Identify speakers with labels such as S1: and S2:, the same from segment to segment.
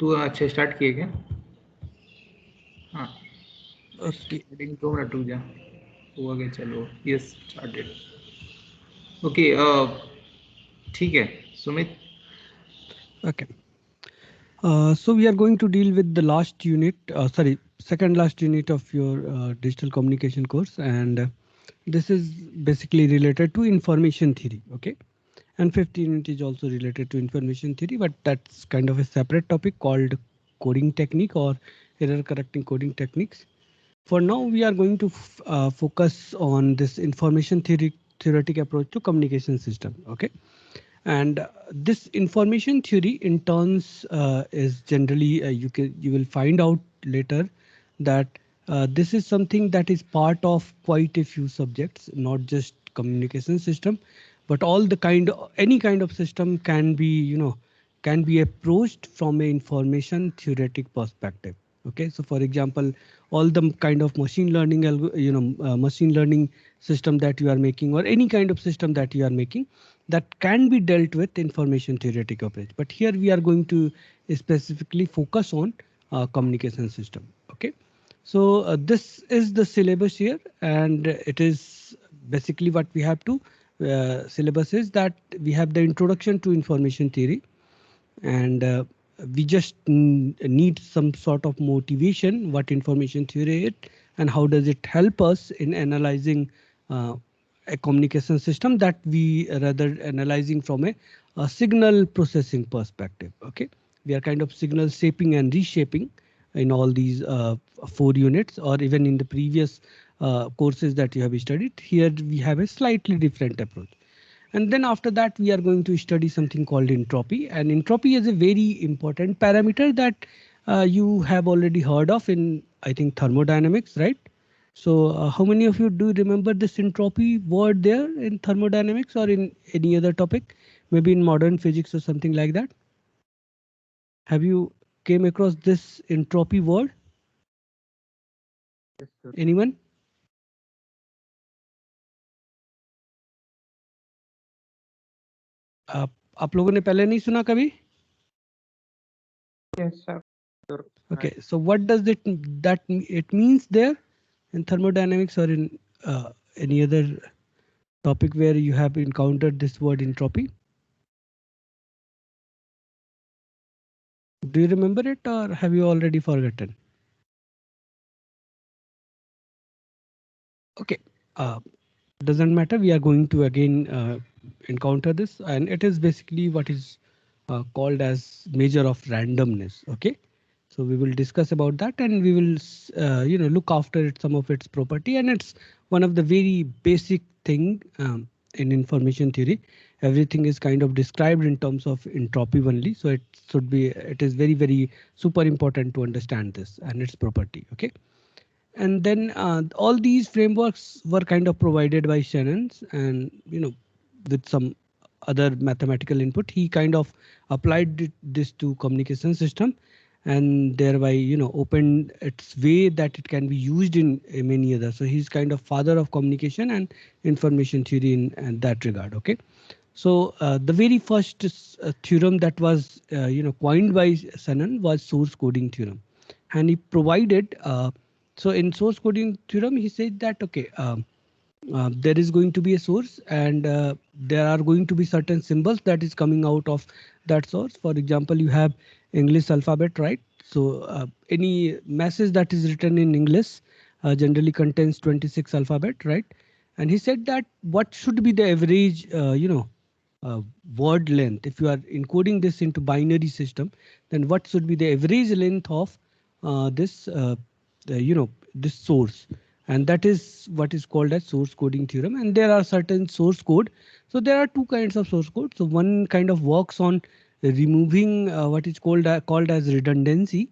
S1: तू अच्छे स्टार्ट किए क्या? हाँ
S2: Okay.
S1: स्टार्टिंग 2 मिनट रुक जा. हुआ क्या? चलो यस स्टार्टेड. ओके ठीक है Sumit.
S2: Okay. So we are going to deal with the last unit, sorry, second last unit of your digital communication course, and this is basically related to information theory. Okay, and 15th unit is also related to information theory, but that's kind of a separate topic called coding technique or error correcting coding techniques. For now, we are going to focus on this information theory theoretic approach to communication system. Okay. And this information theory in turns is generally you will find out later that this is something that is part of quite a few subjects, not just communication system, but all the any kind of system can be can be approached from a information theoretic perspective. Okay, so for example, all the kind of machine learning machine learning system that you are making, or any kind of system that you are making, that can be dealt with information theoretic approach. But here we are going to specifically focus on communication system. Okay, so this is the syllabus here, and it is basically what we have to syllabus is that we have the introduction to information theory, and we just need some sort of motivation what information theory is and how does it help us in analyzing uh, a communication system that we rather analyzing from a signal processing perspective. Okay, we are kind of signal shaping and reshaping in all these 4 units, or even in the previous courses that you have studied. Here we have a slightly different approach. And then after that, we are going to study something called entropy. And entropy is a very important parameter that you have already heard of in, I think, thermodynamics, right? So how many of you do remember this entropy word there in thermodynamics or in any other topic, maybe in modern physics or something like that? Have you came across this entropy word?
S1: Yes, sir.
S2: Anyone? आप लोगों ने पहले नहीं सुना कभी?
S1: Yes, sir.
S2: Okay, so what does it means there in thermodynamics or in any other topic where you have encountered this word entropy? Do you remember it or have you already forgotten? Okay, doesn't matter. We are going to again encounter this, and it is basically what is called as measure of randomness. Okay, so we will discuss about that, and we will look after it, some of its property, and it's one of the very basic thing in information theory. Everything is kind of described in terms of entropy only, so it is very super important to understand this and its property. Okay. And then all these frameworks were kind of provided by Shannon's, and with some other mathematical input, he kind of applied this to communication system, and thereby opened its way that it can be used in many others. So he's kind of father of communication and information theory in that regard. Okay, so the very first theorem that was coined by Shannon was source coding theorem, and he provided so in source coding theorem, he said that, okay, there is going to be a source, and there are going to be certain symbols that is coming out of that source. For example, you have English alphabet, right? So any message that is written in English generally contains 26 alphabet, right? And he said that what should be the average, word length? If you are encoding this into binary system, then what should be the average length of this this source? And that is what is called as source coding theorem. And there are certain source code. So there are two kinds of source code. So one kind of works on removing what is called as redundancy,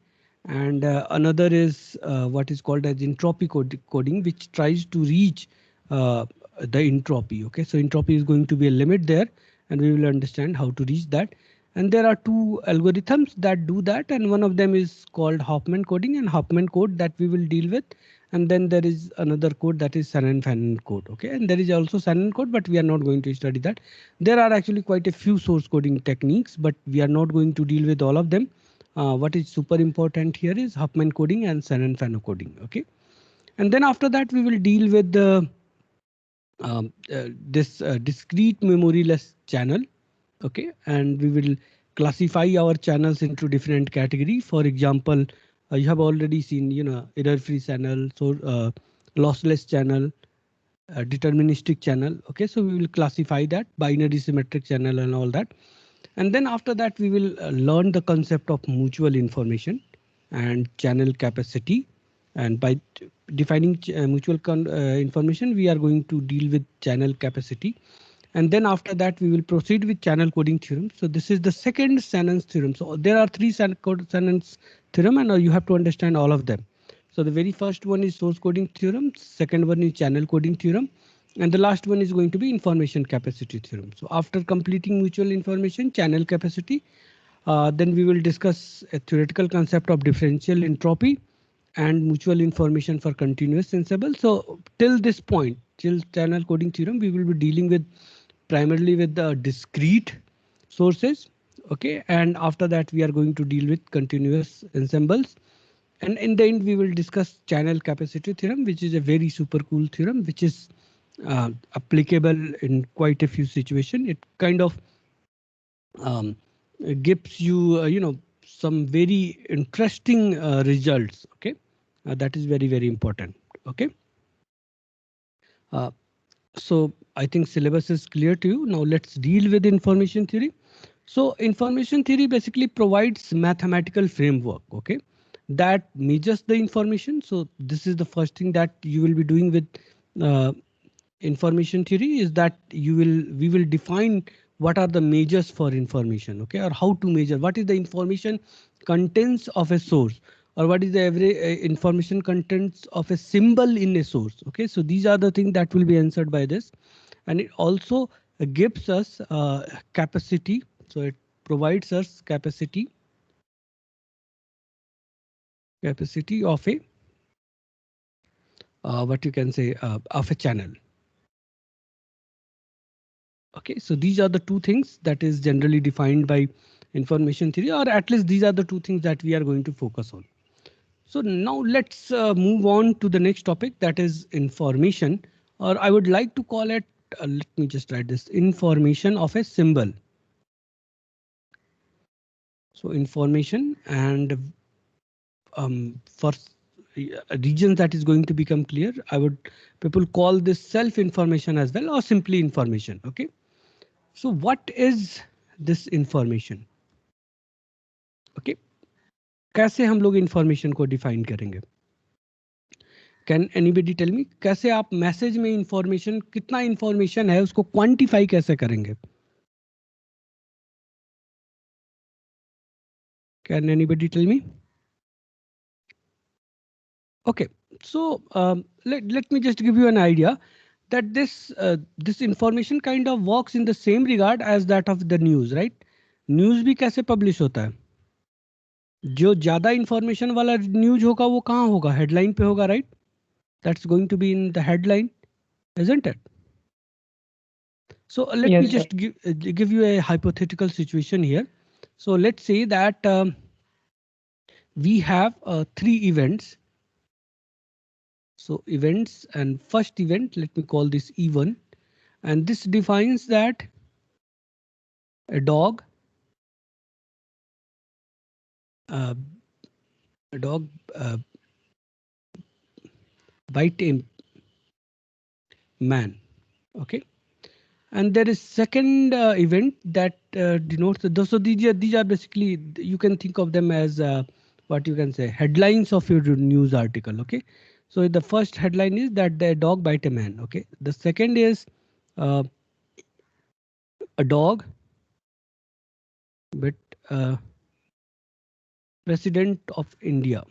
S2: and another is what is called as entropy coding, which tries to reach the entropy. Okay, so entropy is going to be a limit there, and we will understand how to reach that. And there are two algorithms that do that, and one of them is called Hofmann coding and Hofmann code that we will deal with. And then there is another code that is Shannon-Fanon code. Okay, and there is also Shannon code, but we are not going to study that. There are actually quite a few source coding techniques, but we are not going to deal with all of them. what is super important here is Huffman coding and Shannon-Fano coding. Okay, and then after that we will deal with the this discrete memoryless channel. Okay, and we will classify our channels into different category. For example, you have already seen, error-free channel, so lossless channel, deterministic channel. Okay, so we will classify that, binary symmetric channel and all that. And then after that, we will learn the concept of mutual information and channel capacity. And by defining mutual information, we are going to deal with channel capacity. And then after that, we will proceed with channel coding theorem. So this is the second Shannon's theorem. So there are three Shannon's theorem, and you have to understand all of them. So the very first one is source coding theorem. Second one is channel coding theorem. And the last one is going to be information capacity theorem. So after completing mutual information, channel capacity, then we will discuss a theoretical concept of differential entropy and mutual information for continuous sensible. So till this point, till channel coding theorem, we will be dealing with primarily with the discrete sources. Okay, and after that we are going to deal with continuous ensembles. And in the end, we will discuss channel capacity theorem, which is a very super cool theorem, which is applicable in quite a few situations. It kind of um, gives you, some very interesting results. Okay, that is very, very important. Okay, uh, so I think syllabus is clear to you. Now let's deal with information theory. So information theory basically provides mathematical framework, okay, that measures the information. So this is the first thing that you will be doing with uh, information theory, is that we will define what are the measures for information, okay, or how to measure what is the information contents of a source, or what is the every information contents of a symbol in a source. Okay, so these are the things that will be answered by this, and it also gives us capacity. So it provides us capacity of a what you can say of a channel. Okay, so these are the two things that is generally defined by information theory, or at least these are the two things that we are going to focus on. So now let's move on to the next topic, that is information, or I would like to call it, let me just write this, information of a symbol. So information, and for a region that is going to become clear, people call this self information as well, or simply information. Okay, so what is this information? Okay, कैसे हम लोग information को define करेंगे? Can anybody tell मी, कैसे आप message में information, कितना information है उसको क्वांटिफाई कैसे करेंगे? Can anybody tell me? Okay, so let me just give you an idea that this information kind of works in the same regard as that of the news, right? News भी कैसे publish होता है? जो ज्यादा information वाला news होगा वो कहाँ होगा? हेडलाइन पे होगा, right? That's going to be in the headline, isn't it? So let me
S3: Yes, sir.
S2: just give you a hypothetical situation here. So let's say that we have three events. So events, and first event, let me call this E1, and this defines that a dog uh, bite a man. Okay, and there is second event that denotes the, so these are basically, you can think of them as what you can say, headlines of your news article. Okay, so the first headline is that the dog bite a man. Okay, the second is uh, a dog bit president of India.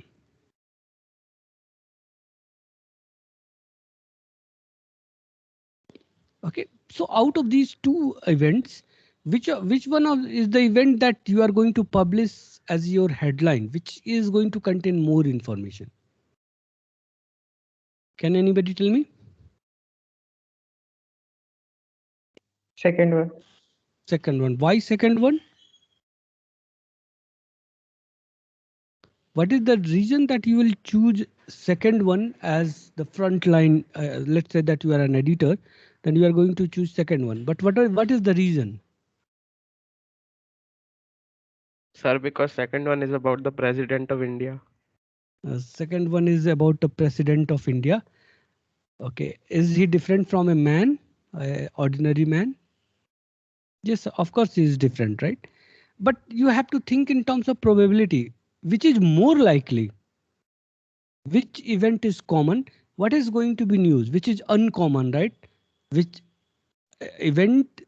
S2: Okay, so out of these two events, which one is the event that you are going to publish as your headline, which is going to contain more information? Can anybody tell me?
S3: Second one.
S2: Second one. Why second one? What is the reason that you will choose second one as the front line? Let's say that you are an editor, then you are going to choose second one. But what is the reason?
S4: Sir, because second one is about the President of India.
S2: Second one is about the President of India. Okay, is he different from a man, ordinary man? Yes, of course he is different, right? But you have to think in terms of probability, which is more likely, which event is common, what is going to be news, which is uncommon, right? Which event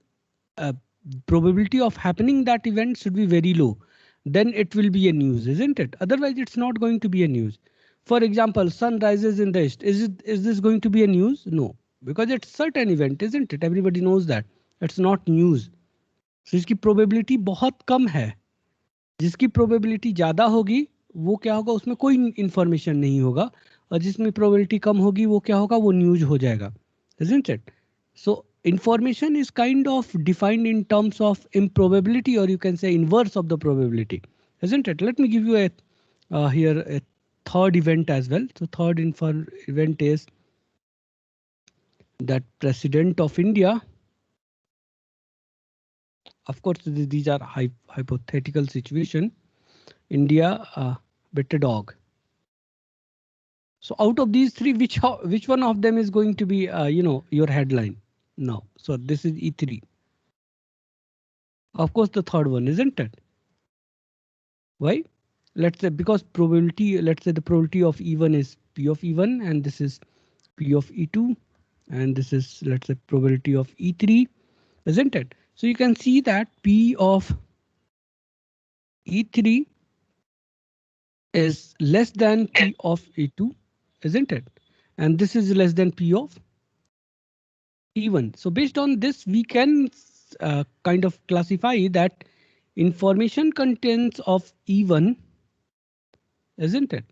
S2: probability of happening that event should be very low. Then it will be a news, isn't it? Otherwise, it's not going to be a news. For example, sun rises in the east. Is this going to be a news? No, because it's certain event, isn't it? Everybody knows that. It's not news. So इसकी probability बहुत कम है. जिसकी probability ज़्यादा होगी वो क्या होगा उसमें कोई information नहीं होगा और जिसमें probability कम होगी वो क्या होगा वो news हो जाएगा, isn't it? So information is kind of defined in terms of improbability, or you can say inverse of the probability, isn't it? Let me give you a here a third event as well. So third event is that President of India. Of course, these are hypothetical situation. India, better dog. So out of these three, which one of them is going to be, your headline? No. So this is E3. Of course, the third one, isn't it? Why? Let's say because probability, let's say the probability of E1 is P of E1 and this is P of E2 and this is, let's say, probability of E3, isn't it? So you can see that P of E3 is less than P of E2, isn't it? And this is less than P of E1. So based on this, we can kind of classify that information contents of E1, isn't it,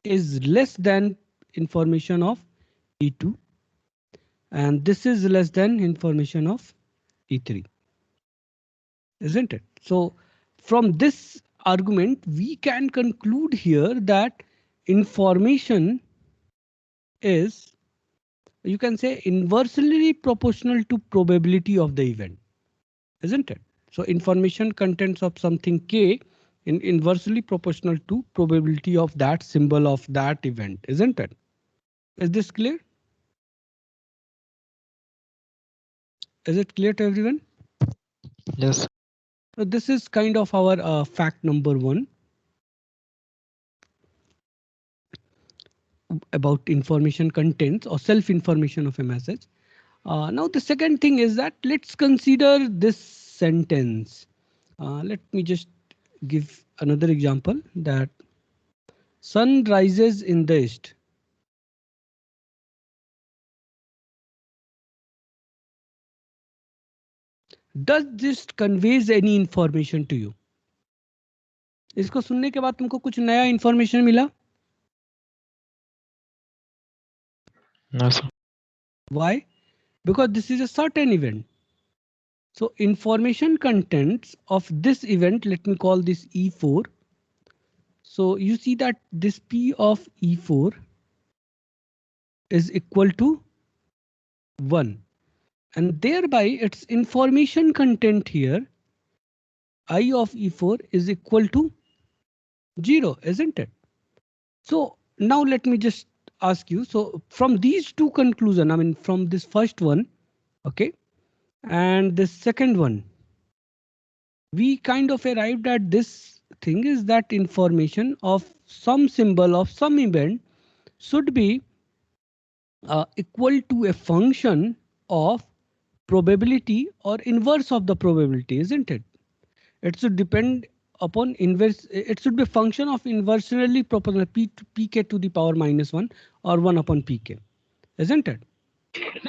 S2: is less than information of E2. And this is less than information of E3, isn't it? So from this argument, we can conclude here that information is, you can say, inversely proportional to probability of the event, isn't it? So information contents of something K in inversely proportional to probability of that symbol of that event, isn't it? Is this clear? Is it clear to everyone?
S5: Yes.
S2: So this is kind of our fact number one about information contents or self-information of a message. Now the second thing is that let's consider this sentence. Let me just give another example that sun rises in the east. Does this conveys any information to you? इसको सुनने के बाद तुमको कुछ नया information मिला?
S5: No, sir.
S2: Why? Because this is a certain event. So information contents of this event, let me call this E4. So you see that this P of E4 is equal to 1. And thereby its information content here, I of E4 is equal to 0, isn't it? So now let me just ask you. So from these two conclusions, I mean, from this first one, okay, and the second one, we kind of arrived at this thing is that information of some symbol of some event should be equal to a function of probability or inverse of the probability, isn't it? It should depend upon inverse. It should be a function of inversely proportional pk to the power -1 or 1 upon pk, isn't it?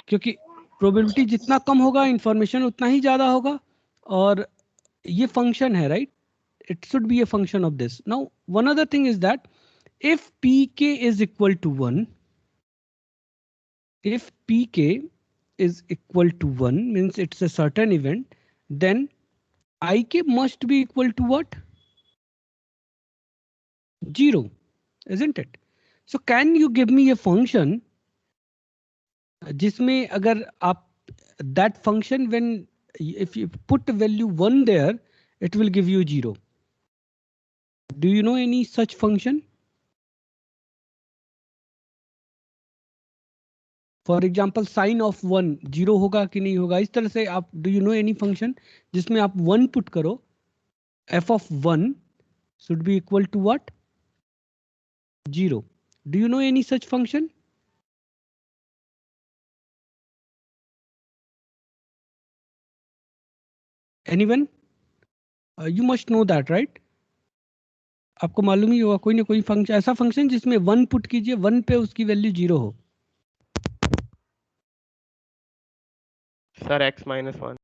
S2: क्योंकि probability जितना कम होगा information उतना ही ज़्यादा होगा और ये function है, right? It should be a function of this. Now one other thing is that if pk is equal to 1, if pk is equal to 1 means it's a certain event, then ik must be equal to what? 0, isn't it? So can you give me a function जिसमें अगर आप that function when if you put the value 1 there, it will give you 0. Do you know any such function? For example, sin of 1 0 होगा कि नहीं होगा, इस तरह से आप do you know any function जिसमें आप 1 put करो, f of 1 should be equal to what? 0. Do you know any such function? Anyone? You must know that, right? आपको मालूम ही होगा कोई ना कोई फंक्शन, ऐसा फंक्शन जिसमें 1 पुट कीजिए, 1 पे उसकी वैल्यू 0 हो.
S4: Sir, x minus 1.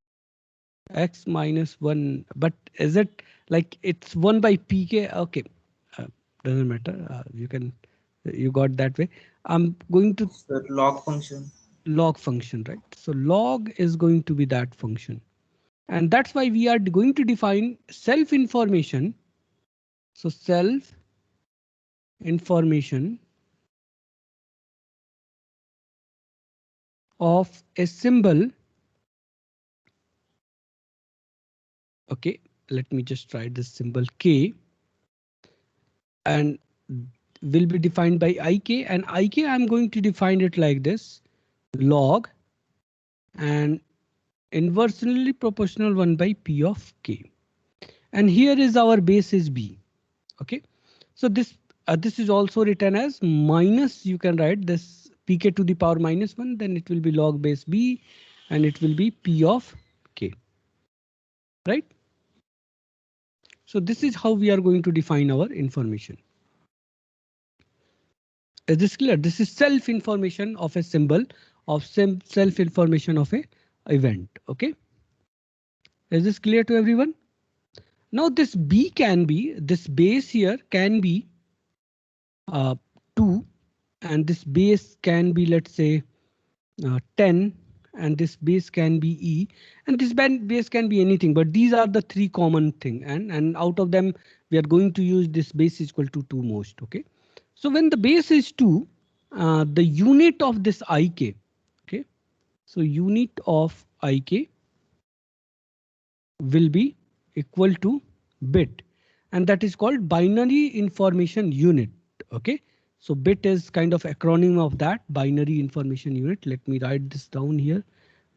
S2: X minus 1, but is it like it's 1 by pk? Okay, doesn't matter. You got that way. I'm going to
S1: Sir, log function.
S2: log function, right? So log is going to be that function. And that's why we are going to define self information. So self information of a symbol. Okay, let me just try this symbol K, and will be defined by ik, and ik I'm going to define it like this: log and inversely proportional 1 by p of k. And here is our base is b. Okay, so this is also written as minus, you can write this pk to the power minus 1, then it will be log base b and it will be p of k, right? So this is how we are going to define our information. Is this clear? This is self information of a symbol, of self information of a event. Okay, is this clear to everyone? Now this b can be, this base here can be 2, and this base can be, let's say 10, and this base can be e, and this base can be anything, but these are the 3 common thing, and out of them we are going to use this base is equal to 2 most. Okay, so when the base is 2, the unit of this ik, okay, so unit of ik will be equal to bit, and that is called binary information unit. Okay, so bit is kind of acronym of that, binary information unit. Let me write this down here,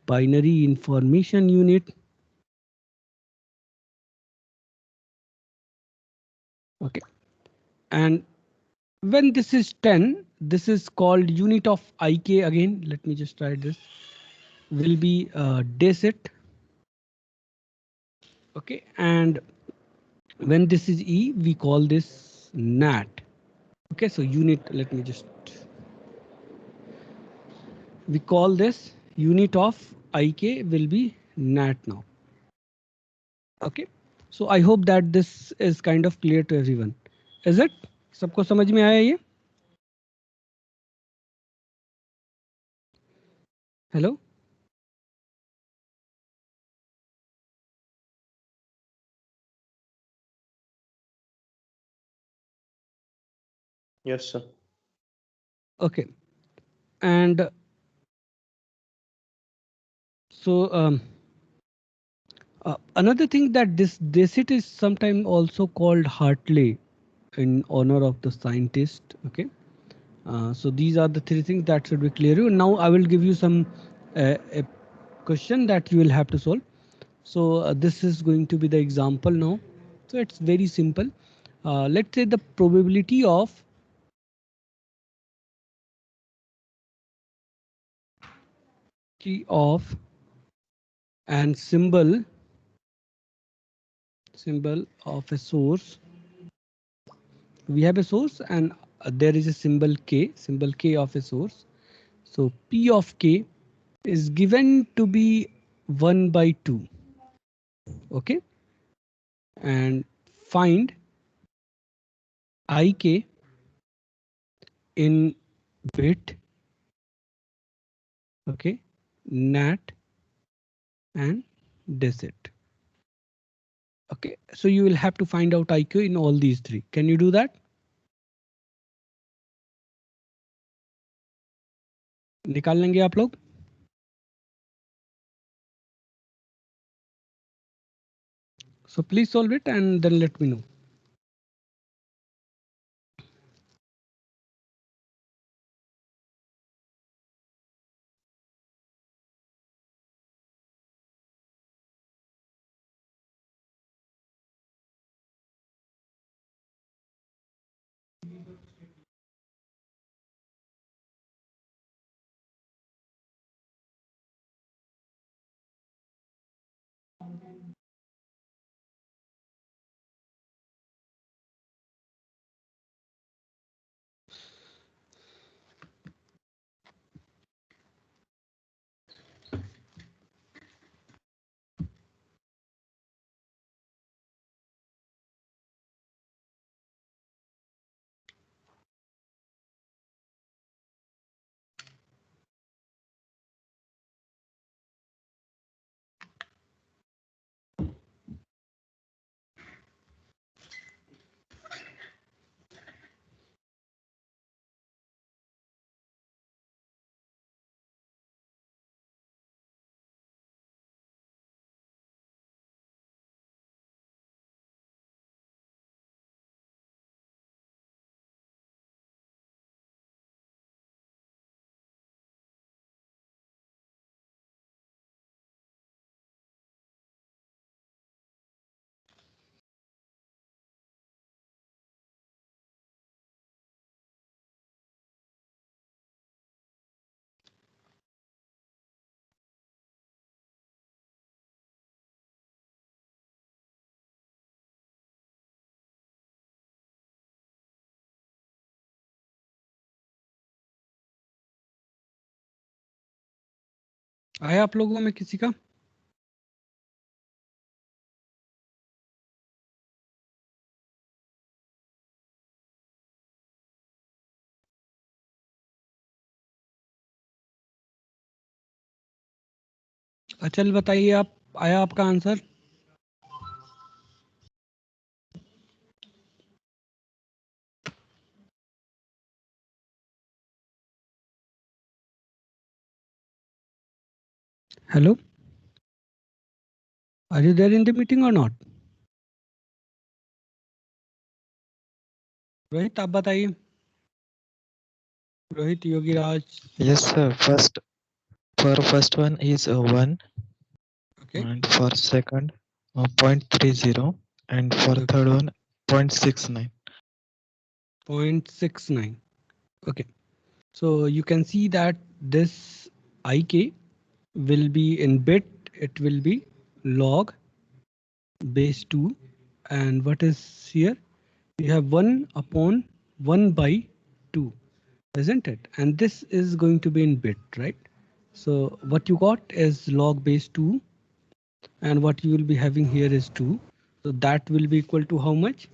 S2: binary information unit. Okay, and when this is 10, this is called unit of ik again. Let me just try this, will be decit. Okay, and when this is e, we call this nat. Okay, so unit, let me just, we call this unit of ik will be nat now. Okay, so I hope that this is kind of clear to everyone. Is it? सबको समझ में आया ये? Hello?
S6: Yes, sir.
S2: Okay, and so another thing that this decit is sometimes also called Hartley in honor of the scientist. Okay, so these are the 3 things that should be clear. Now I will give you some a question that you will have to solve. So this is going to be the example now. So it's very simple. Let's say the probability of and symbol of a source. We have a source and there is a symbol k of a source. So p of k is given to be 1 by 2. Okay, and find ik in bit, okay, nat and decit. Okay, so you will have to find out ik in all these 3. Can you do that? निकाल लेंगे आप लोग? So please solve it and then let me know. आया आप लोगों में किसी का? अचल बताइए आप, आया आपका answer? Hello, are you there in the meeting or not? Rohit आप बताइए. Rohit, Yogiraj.
S5: Yes, sir. For first one is 1,
S2: Okay.
S5: and for second 0.30, and for
S2: Okay.
S5: third one 0.69.
S2: 0.69. Okay. So you can see that this ik will be in bit. It will be log base 2. And what is here? We have 1 upon 1 by 2, isn't it? And this is going to be in bit, right? So what you got is log base 2, and what you will be having here is 2. So that will be equal to how much?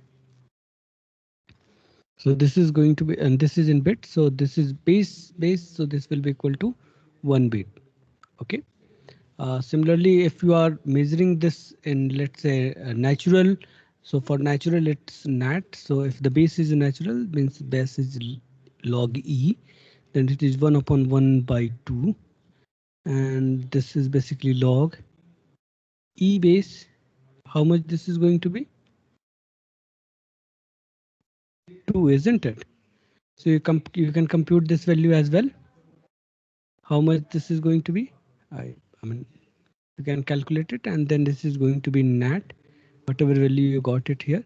S2: So this is going to be, and this is in bit. So this is base. So this will be equal to 1 bit. Okay. Similarly, if you are measuring this in, let's say, natural, so for natural it's nat. So if the base is natural, means base is log e, then it is 1 upon 1 by 2. And this is basically log e base. How much this is going to be? 2, isn't it? So you can compute this value as well. How much this is going to be? I mean, you can calculate it, and then this is going to be nat, whatever value you got it here.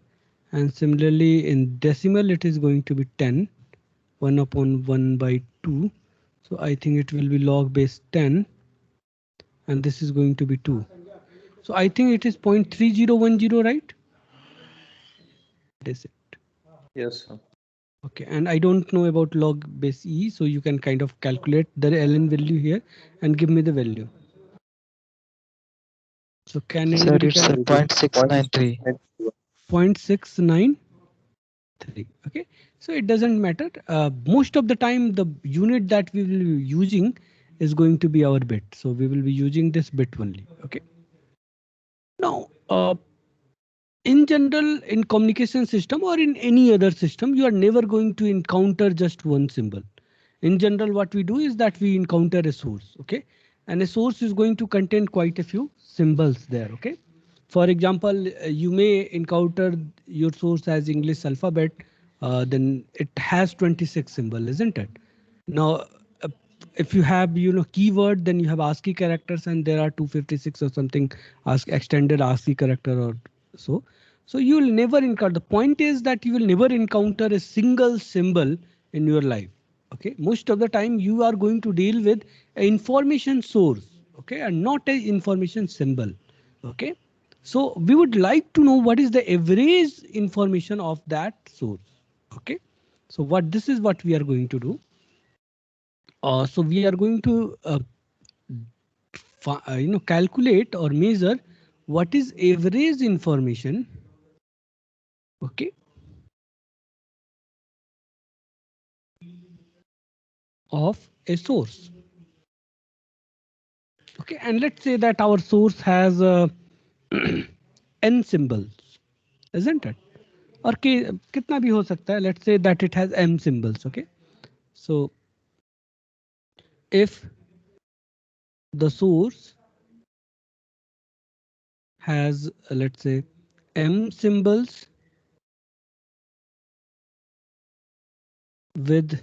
S2: And similarly in decimal, it is going to be 10, 1 upon 1 by 2. So I think it will be log base 10, and this is going to be 2. So I think it is 0.3010, right? That is it.
S1: Yes, sir.
S2: Okay, and I don't know about log base e, so you can kind of calculate the ln value here and give me the value. So can
S5: Sir,
S2: anybody
S5: it's a 0.693.
S2: 0.693. Okay, so it doesn't matter. Most of the time, the unit that we will be using is going to be our bit. So we will be using this bit only. Okay. Now, in general, in communication system or in any other system, you are never going to encounter just one symbol. In general, what we do is that we encounter a source, okay? And a source is going to contain quite a few symbols there, okay? For example, you may encounter your source as English alphabet, then it has 26 symbol, isn't it? Now, uh, if you have, keyword, then you have ASCII characters and there are 256 or something, extended ASCII character or so. So you will never encounter, the point is that you will never encounter a single symbol in your life. Okay, most of the time you are going to deal with an information source, okay, and not a information symbol. Okay, so we would like to know what is the average information of that source. Okay, so this is what we are going to do. So we are going to calculate or measure what is average information. Okay, of a source. Okay, and let's say that our source has n symbols, isn't it? Or kitna bhi ho sakta hai. Let's say that it has m symbols. Okay, so if the source has let's say m symbols with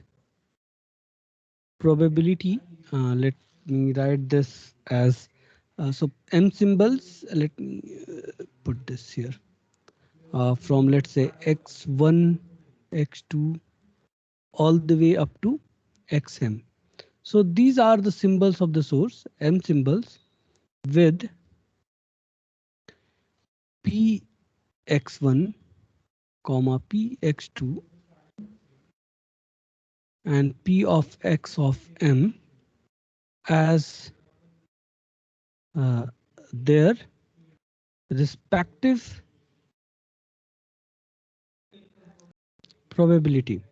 S2: probability, let me write this as so m symbols, let me put this here, from let's say x1, x2 all the way up to xm. So these are the symbols of the source, m symbols with px1, px2 and p of x of m as their respective probability.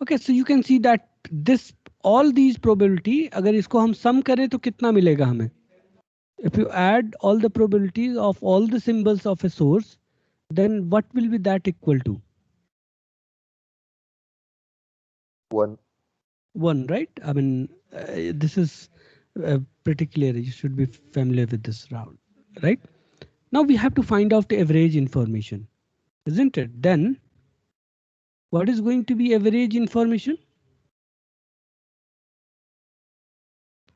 S2: Okay, so you can see that this all these probability, अगर इसको हम sum करें तो कितना मिलेगा हमें? If you add all the probabilities of all the symbols of a source, then what will be that equal to?
S6: 1.
S2: 1, right? I mean, this is pretty clear. You should be familiar with this round, right? Now we have to find out the average information, isn't it? Then what is going to be average information?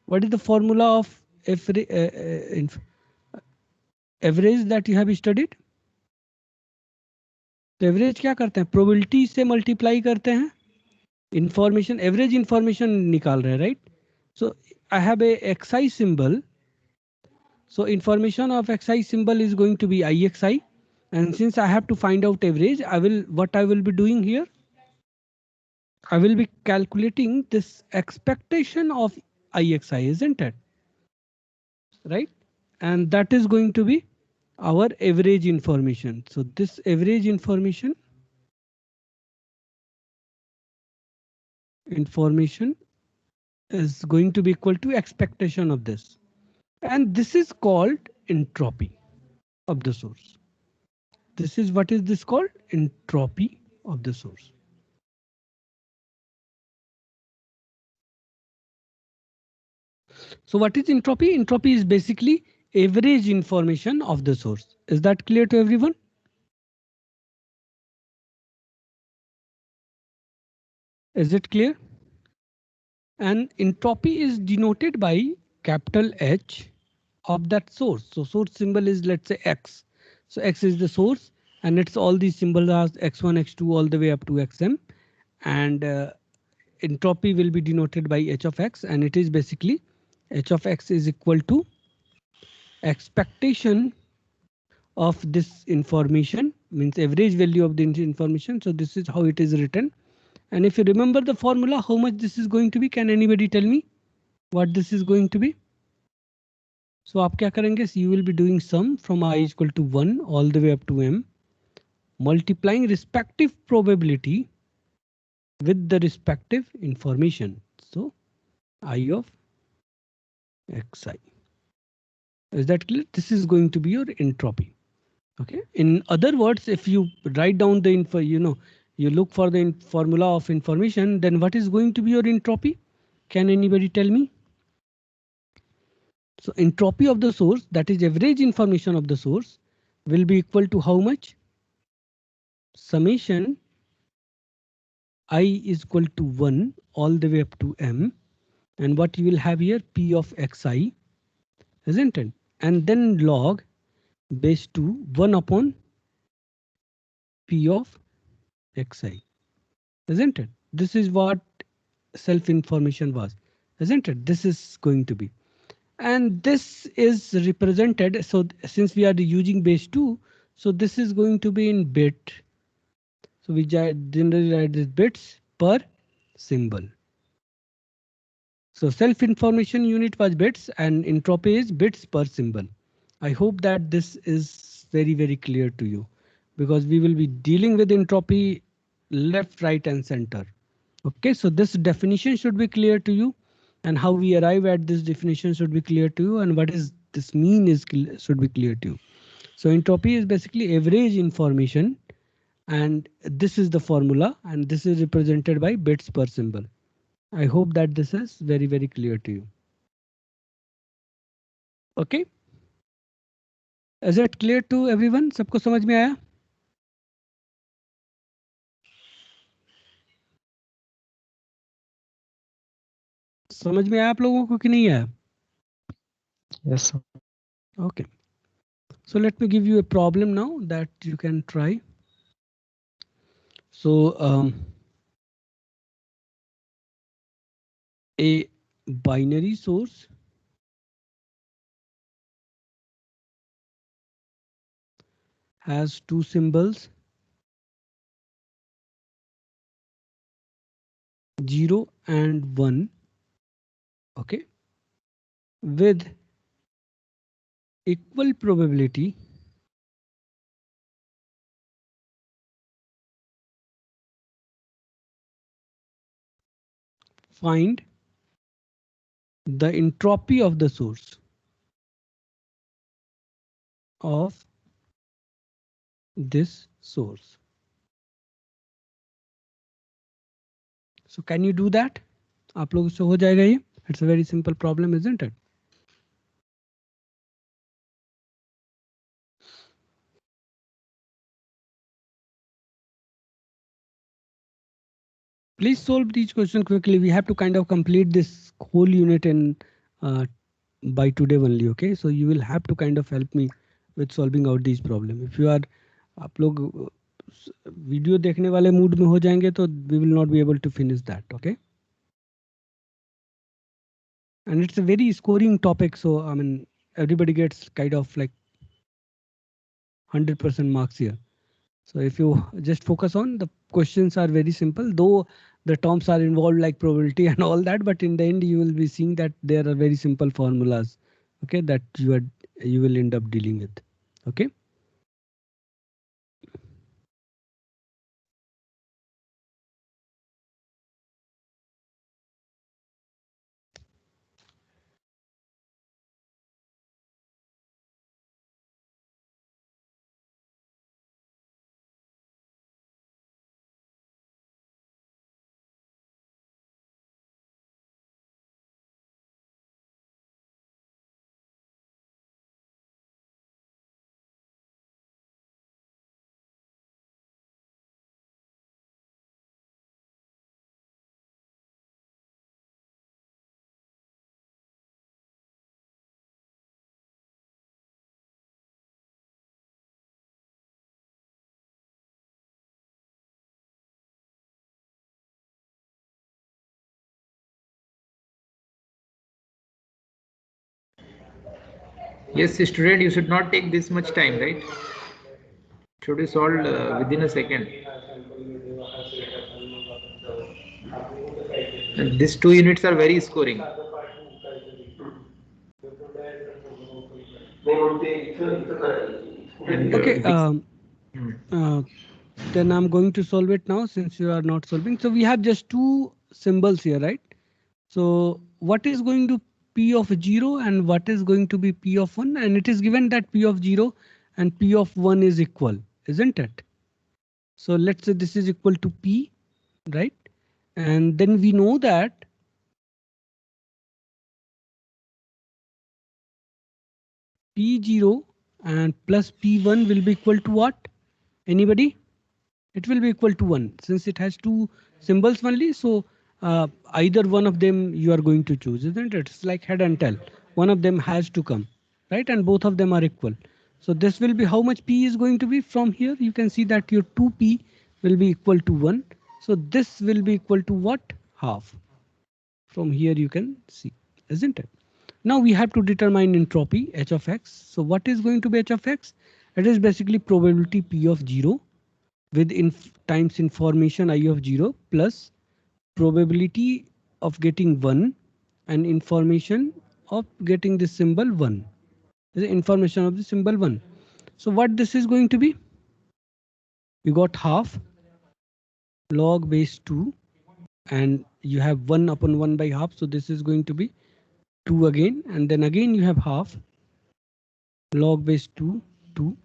S2: What is the formula of average that you have studied? तो average क्या करते हैं? Probability से multiply करते हैं, information, average information निकाल रहे हैं, right? So I have a xi symbol. So information of xi symbol is going to be ixi, and since I have to find out average, what I will be doing here, I will be calculating this expectation of ixi, isn't it? Right? And that is going to be our average information. So this average information is going to be equal to expectation of this. And this is called entropy of the source. This is what is this called? Entropy of the source. So what is entropy? Entropy is basically average information of the source. Is that clear to everyone? Is it clear? And entropy is denoted by capital H of that source. So source symbol is, let's say, X. So X is the source and it's all these symbols are X1, X2 all the way up to Xm. And entropy will be denoted by H of X, and it is basically H of X is equal to expectation of this information, means average value of the information. So this is how it is written. And if you remember the formula, how much this is going to be, can anybody tell me what this is going to be? So आप क्या करेंगे? So you will be doing sum from I is equal to 1 all the way up to m, multiplying respective probability with the respective information. So I of xi. Is that clear? This is going to be your entropy. Okay. In other words, if you write down the info, you look for the formula of information, then what is going to be your entropy? Can anybody tell me? So entropy of the source, that is average information of the source, will be equal to how much? Summation I is equal to 1 all the way up to m. And what you will have here, P of xi, isn't it? And then log base 2 1 upon P of xi, isn't it? This is what self-information was, isn't it? This is going to be. And this is represented, so since we are using base 2, so this is going to be in bit. So we generally write this bits per symbol. So self-information unit was bits and entropy is bits per symbol. I hope that this is very, very clear to you, because we will be dealing with entropy left, right, and center. Okay, so this definition should be clear to you, and how we arrive at this definition should be clear to you, and what is this mean is should be clear to you. So entropy is basically average information, and this is the formula, and this is represented by bits per symbol. I hope that this is very, very clear to you. Okay. Is it clear to everyone? सबको समझ में आया? समझ में आया आप लोगों को कि नहीं आया?
S5: Yes, sir.
S2: Okay. So let me give you a problem now that you can try. So a binary source has two symbols, 0 and 1, okay, with equal probability find the entropy of the source of this source. So can you do that? आप लोगों से हो जाएगा ये? It's a very simple problem, isn't it? Please solve these questions quickly. We have to kind of complete this whole unit in by today only. Okay, so you will have to kind of help me with solving out these problems. If you are, आप लोग video देखने वाले mood में हो जाएंगे तो we will not be able to finish that. Okay. And it's a very scoring topic, so I mean everybody gets kind of like 100% marks here. So if you just focus on the questions are very simple, though the terms are involved like probability and all that, but in the end you will be seeing that there are very simple formulas, okay, that you will end up dealing with. Okay.
S1: Yes, student, you should not take this much time, right? Should be solved within a second. And these 2 units are very scoring. And,
S2: Okay. Then I'm going to solve it now since you are not solving. So we have just two symbols here, right? So what is going to P of 0 and what is going to be P of 1? And it is given that P of 0 and P of 1 is equal, isn't it? So let's say this is equal to P, right? And then we know that P0 and plus P1 will be equal to what? Anybody? It will be equal to 1 since it has two symbols only. So either one of them you are going to choose, isn't it? It's like head and tail. One of them has to come, right? And both of them are equal. So this will be how much P is going to be from here. You can see that your 2P will be equal to 1. So this will be equal to what? Half. From here you can see, isn't it? Now we have to determine entropy h of x. So what is going to be h of x? It is basically probability P of 0 with times information I of 0 plus probability of getting 1 and information of getting the symbol 1. The information of the symbol 1. So what this is going to be? You got half log base 2 and you have 1 upon 1 by half. So this is going to be 2 again, and then again you have half log base 2 2.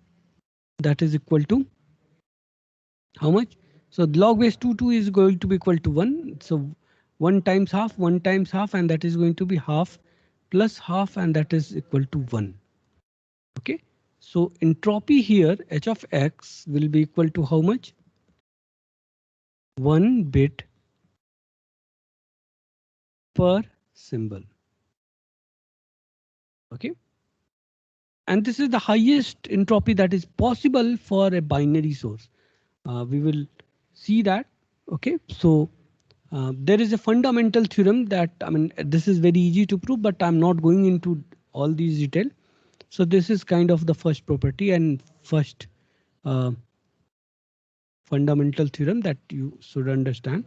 S2: That is equal to how much? So log base 2 is going to be equal to 1. So 1 times half, and that is going to be half plus half, and that is equal to 1. OK, so entropy here h of x will be equal to how much? 1 bit per symbol. OK, and this is the highest entropy that is possible for a binary source. We will see that. OK, so there is a fundamental theorem that, I mean, this is very easy to prove, but I'm not going into all these detail. So this is kind of the first property and first fundamental theorem that you should understand,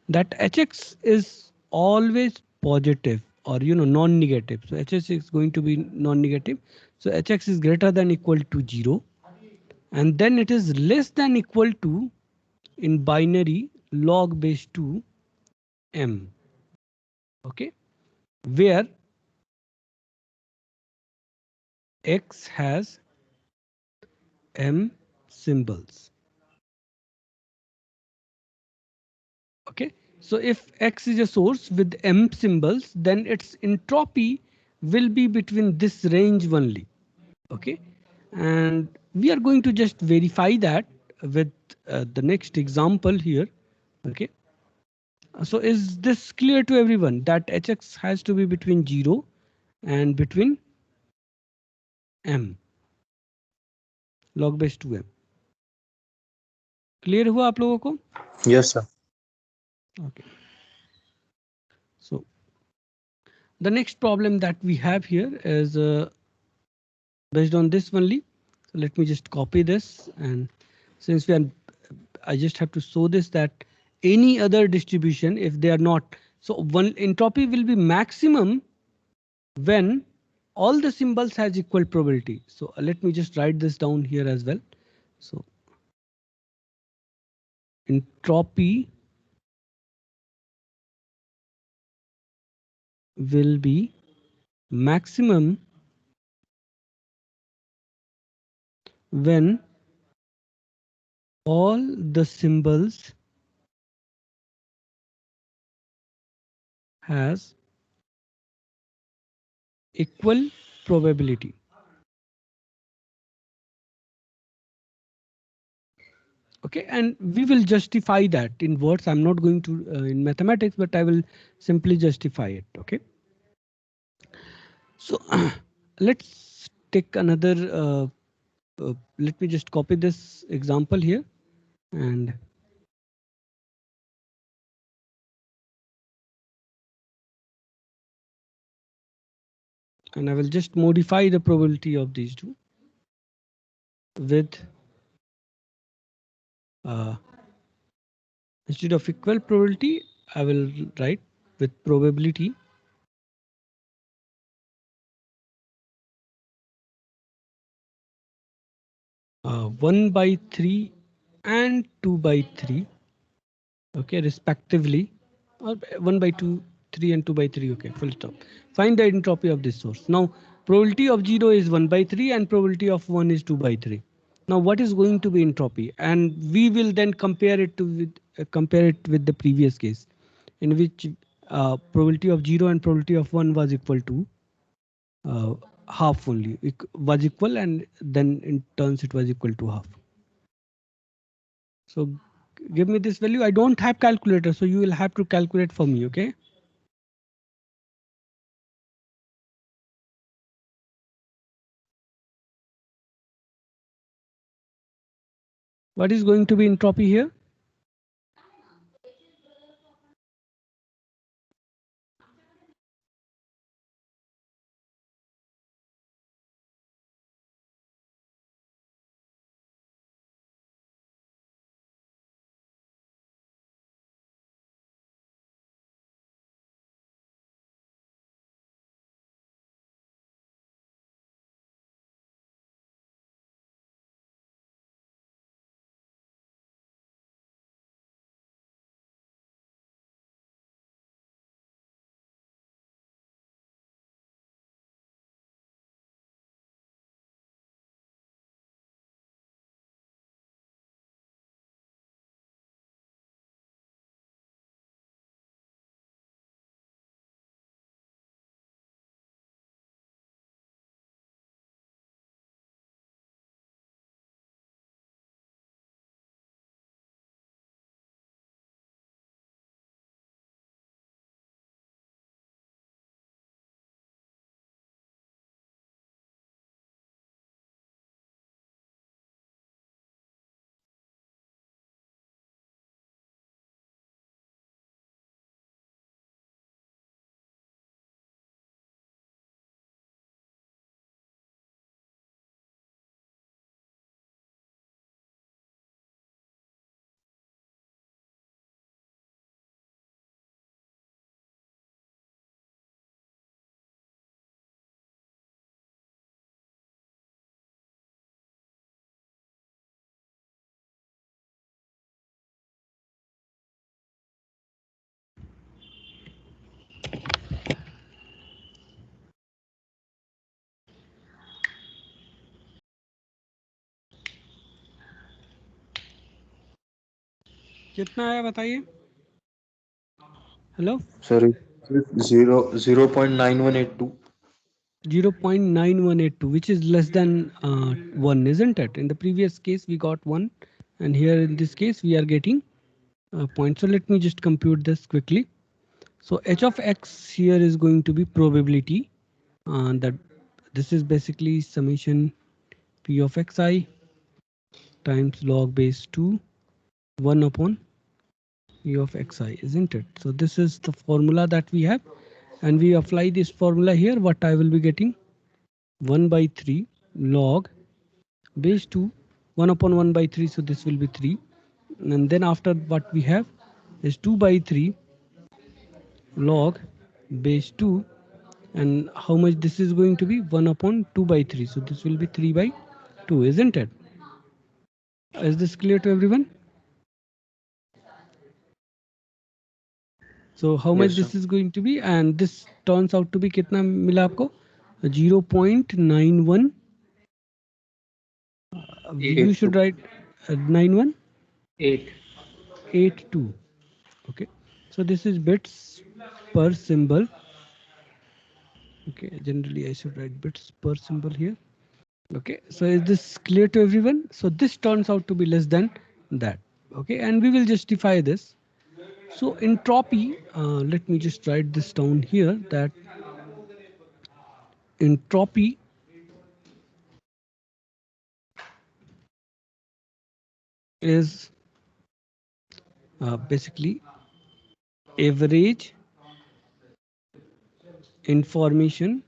S2: that hx is always positive or non-negative. So hx is going to be non-negative. So hx is greater than equal to 0, and then it is less than equal to in binary log base 2 m. OK, where x has m symbols. OK, so if x is a source with m symbols, then its entropy will be between this range only. OK, and we are going to just verify that with the next example here. OK, so is this clear to everyone that hx has to be between 0 and between m log base 2m? Clear हुआ आप लोगों को?
S6: Yes, sir.
S2: Okay. So the next problem that we have here is based on this only. So let me just copy this, and since we are, I just have to show this that any other distribution, if they are not, so one entropy will be maximum when all the symbols has equal probability. So let me just write this down here as well. So entropy will be maximum when all the symbols has equal probability. OK, and we will justify that in words. I'm not going to in mathematics, but I will simply justify it. OK, so let's take another. Let me just copy this example here, and I will just modify the probability of these two with instead of equal probability, I will write with probability uh, 1 by 3 and 2 by 3. OK, respectively, or 1 by 2, 3 and 2 by 3. OK, full stop. Find the entropy of this source. Now probability of 0 is 1 by 3 and probability of 1 is 2 by 3. Now, what is going to be entropy? And we will then compare it with the previous case, in which probability of 0 and probability of 1 was equal to uh, half only. It was equal, and then in turns it was equal to half. So give me this value. I don't have calculator, so you will have to calculate for me, okay? What is going to be entropy here? कितना आया बताइए? Hello?
S6: Sorry, 0.9182.
S2: 0.9182, which is less than 1, isn't it? In the previous case, we got 1, and here in this case, we are getting a point. So let me just compute this quickly. So h of x here is going to be probability, that this is basically summation p of xi times log base 2 1 upon p of xi, isn't it? So this is the formula that we have, and we apply this formula here. What I will be getting 1 by 3 log base 2 1 upon 1 by 3, so this will be 3, and then after what we have is 2 by 3 log base 2, and how much this is going to be 1 upon 2 by 3, so this will be 3 by 2, isn't it? Is this clear to everyone? So how much
S6: Yes,
S2: this
S6: sir.
S2: is going to be, and this turns out to be कितना मिला आपको 0.91, you should write
S1: 8.
S2: 9182. Okay, so this is bits per symbol. Okay, generally I should write bits per symbol here. Okay, so is this clear to everyone? So this turns out to be less than that. Okay, and we will justify this. So entropy, let me just write this down here, that entropy is basically average information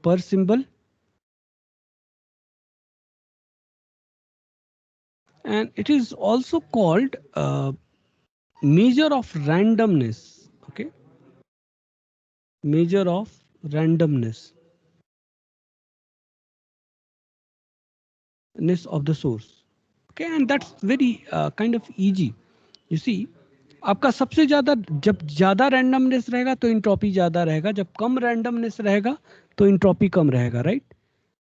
S2: per symbol, and it is also called measure of randomness. Okay, measure of randomness of the source. Okay, and that's very kind of easy. You see, आपका सबसे ज्यादा, जब ज्यादा randomness रहेगा तो entropy ज्यादा रहेगा, जब कम रैंडमनेस रहेगा तो entropy कम रहेगा, right?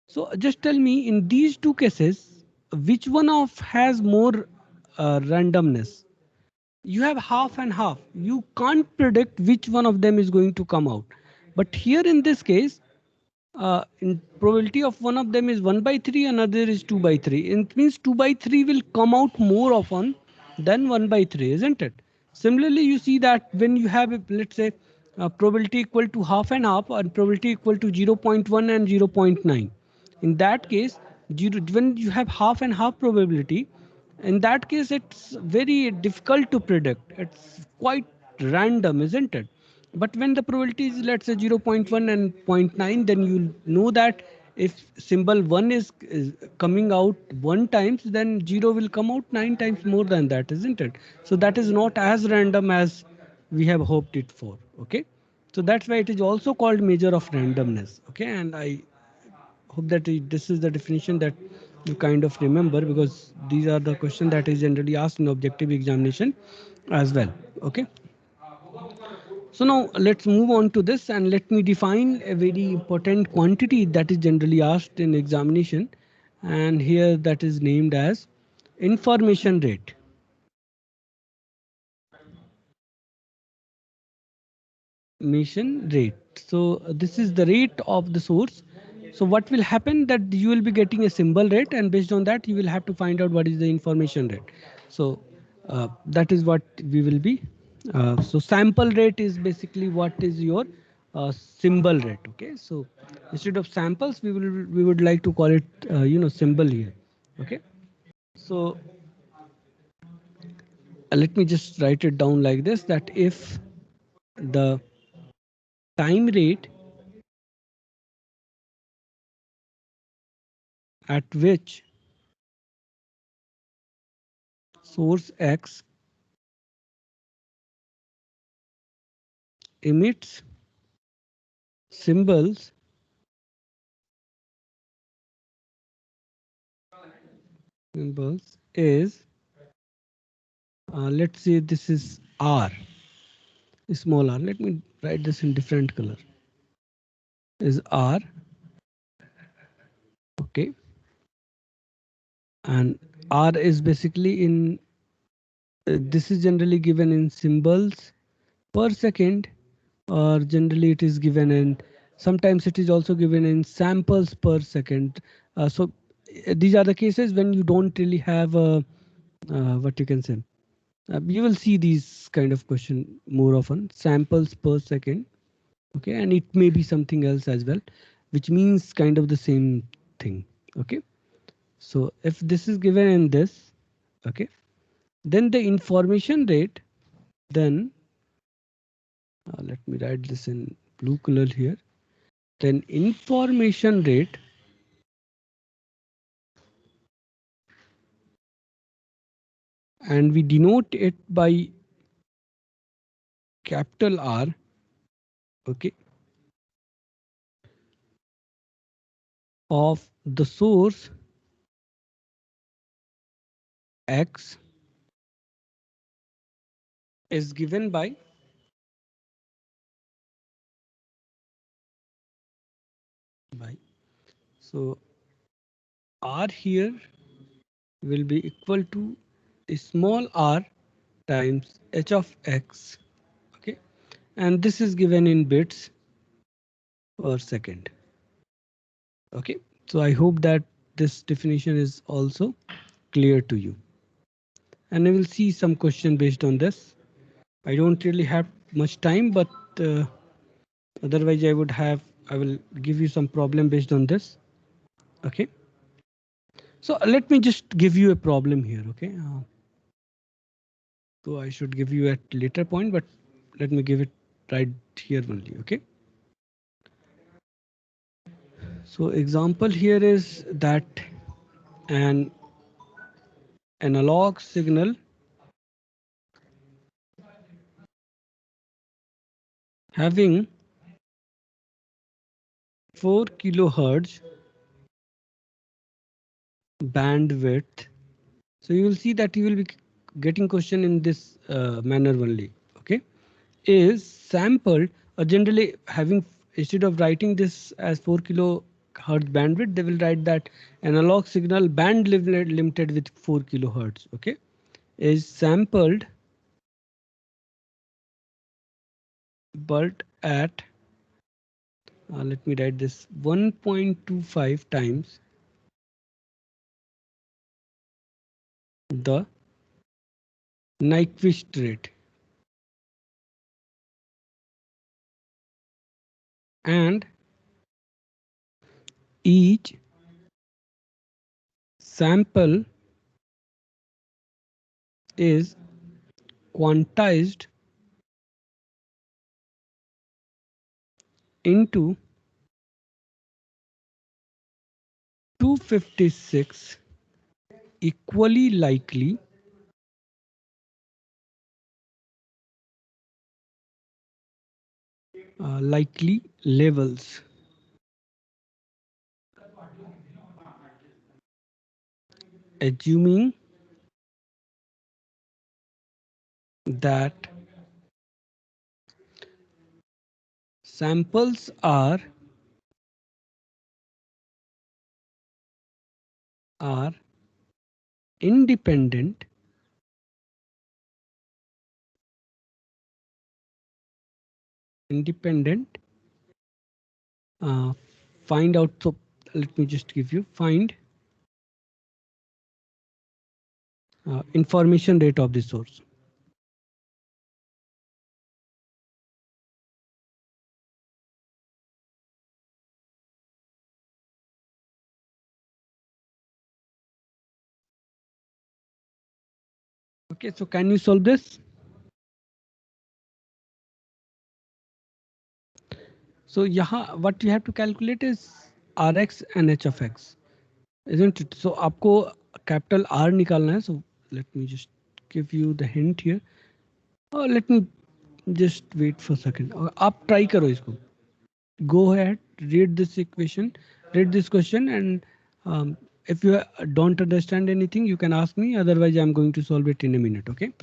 S2: So just tell me in these two cases, which one of has more randomness? You have half and half. You can't predict which one of them is going to come out. But here in this case, in probability of one of them is 1 by 3, another is 2 by 3. It means 2 by 3 will come out more often than 1 by 3, isn't it? Similarly, you see that when you have, let's say, probability equal to half and half, and probability equal to 0.1 and 0.9. In that case, when you have half and half probability, in that case, it's very difficult to predict. It's quite random, isn't it? But when the probability is, let's say, 0.1 and 0.9, then you know that if symbol 1 is coming out 1 times, then 0 will come out 9 times more than that, isn't it? So that is not as random as we have hoped it for. Okay. So that's why it is also called measure of randomness. Okay. And I hope that this is the definition that you kind of remember, because these are the questions that is generally asked in objective examination as well. Okay. So now let's move on to this, and let me define a very important quantity that is generally asked in examination, and here that is named as information rate. Information rate. So this is the rate of the source. So what will happen that you will be getting a symbol rate, and based on that you will have to find out what is the information rate. So that is what we will be. So sample rate is basically what is your symbol rate. Okay. So instead of samples, we would like to call it symbol here. Okay. So let me just write it down like this, that if the time rate at which source X emits symbols is, let's say this is R, small r. Let me write this in different color. Is R. Okay. And R is basically in, this is generally given in symbols per second, or generally it is given in, sometimes it is also given in samples per second. So these are the cases when you don't really have what you can say. You will see these kind of question more often, samples per second. Okay, and it may be something else as well, which means kind of the same thing. Okay, so if this is given in this, okay, then the information rate, then let me write this in blue color here. Then information rate and we denote it by capital R. Okay, of the source X is given by so R here will be equal to a small r times h of x. Okay, and this is given in bits per second. Okay, so I hope that this definition is also clear to you, and I will see some question based on this. I don't really have much time, but otherwise I will give you some problem based on this. Okay, so let me just give you a problem here. Okay, so I should give you at later point, but let me give it right here only. Okay, so example here is that an analog signal having 4 kilohertz bandwidth. So you will see that you will be getting question in this manner only. Okay, is sampled, generally having instead of writing this as 4 kilohertz bandwidth, they will write that analog signal band limited with 4 kilohertz, okay, is sampled but at, let me write this, 1.25 times the Nyquist rate. And each sample is quantized into 256 equally likely levels. Assuming that samples are independent find out, so let me just give you, find information rate of the source. Okay, so can you solve this? So yaha, what you have to calculate is Rx and H of X, isn't it? So आपको capital R निकालना है. So let me just give you the hint here. Let me just wait for a second. आप try करो इसको. Go ahead, read this equation, read this question, and if you don't understand anything, you can ask me. Otherwise, I'm going to solve it in a minute. Okay.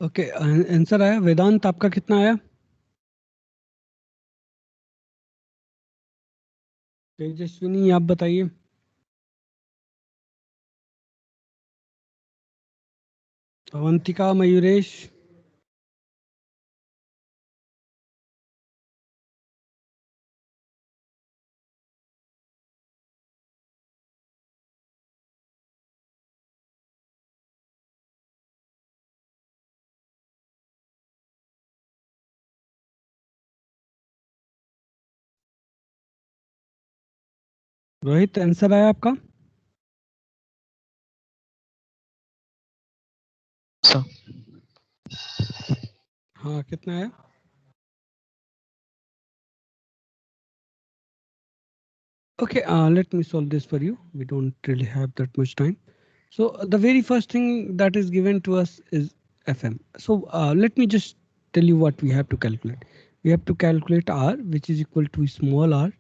S2: Okay, answer आया. वेदांत आपका कितना आया? तेजस्विनी आप बताइए। Avantika, Mayuresh. Rohit, answer आया आपका?
S5: So,
S2: हाँ, कितना आया? Okay, let me solve this for you. We don't really have that much time. So the very first thing that is given to us is FM. So let me just tell you what we have to calculate. We have to calculate R, which is equal to small r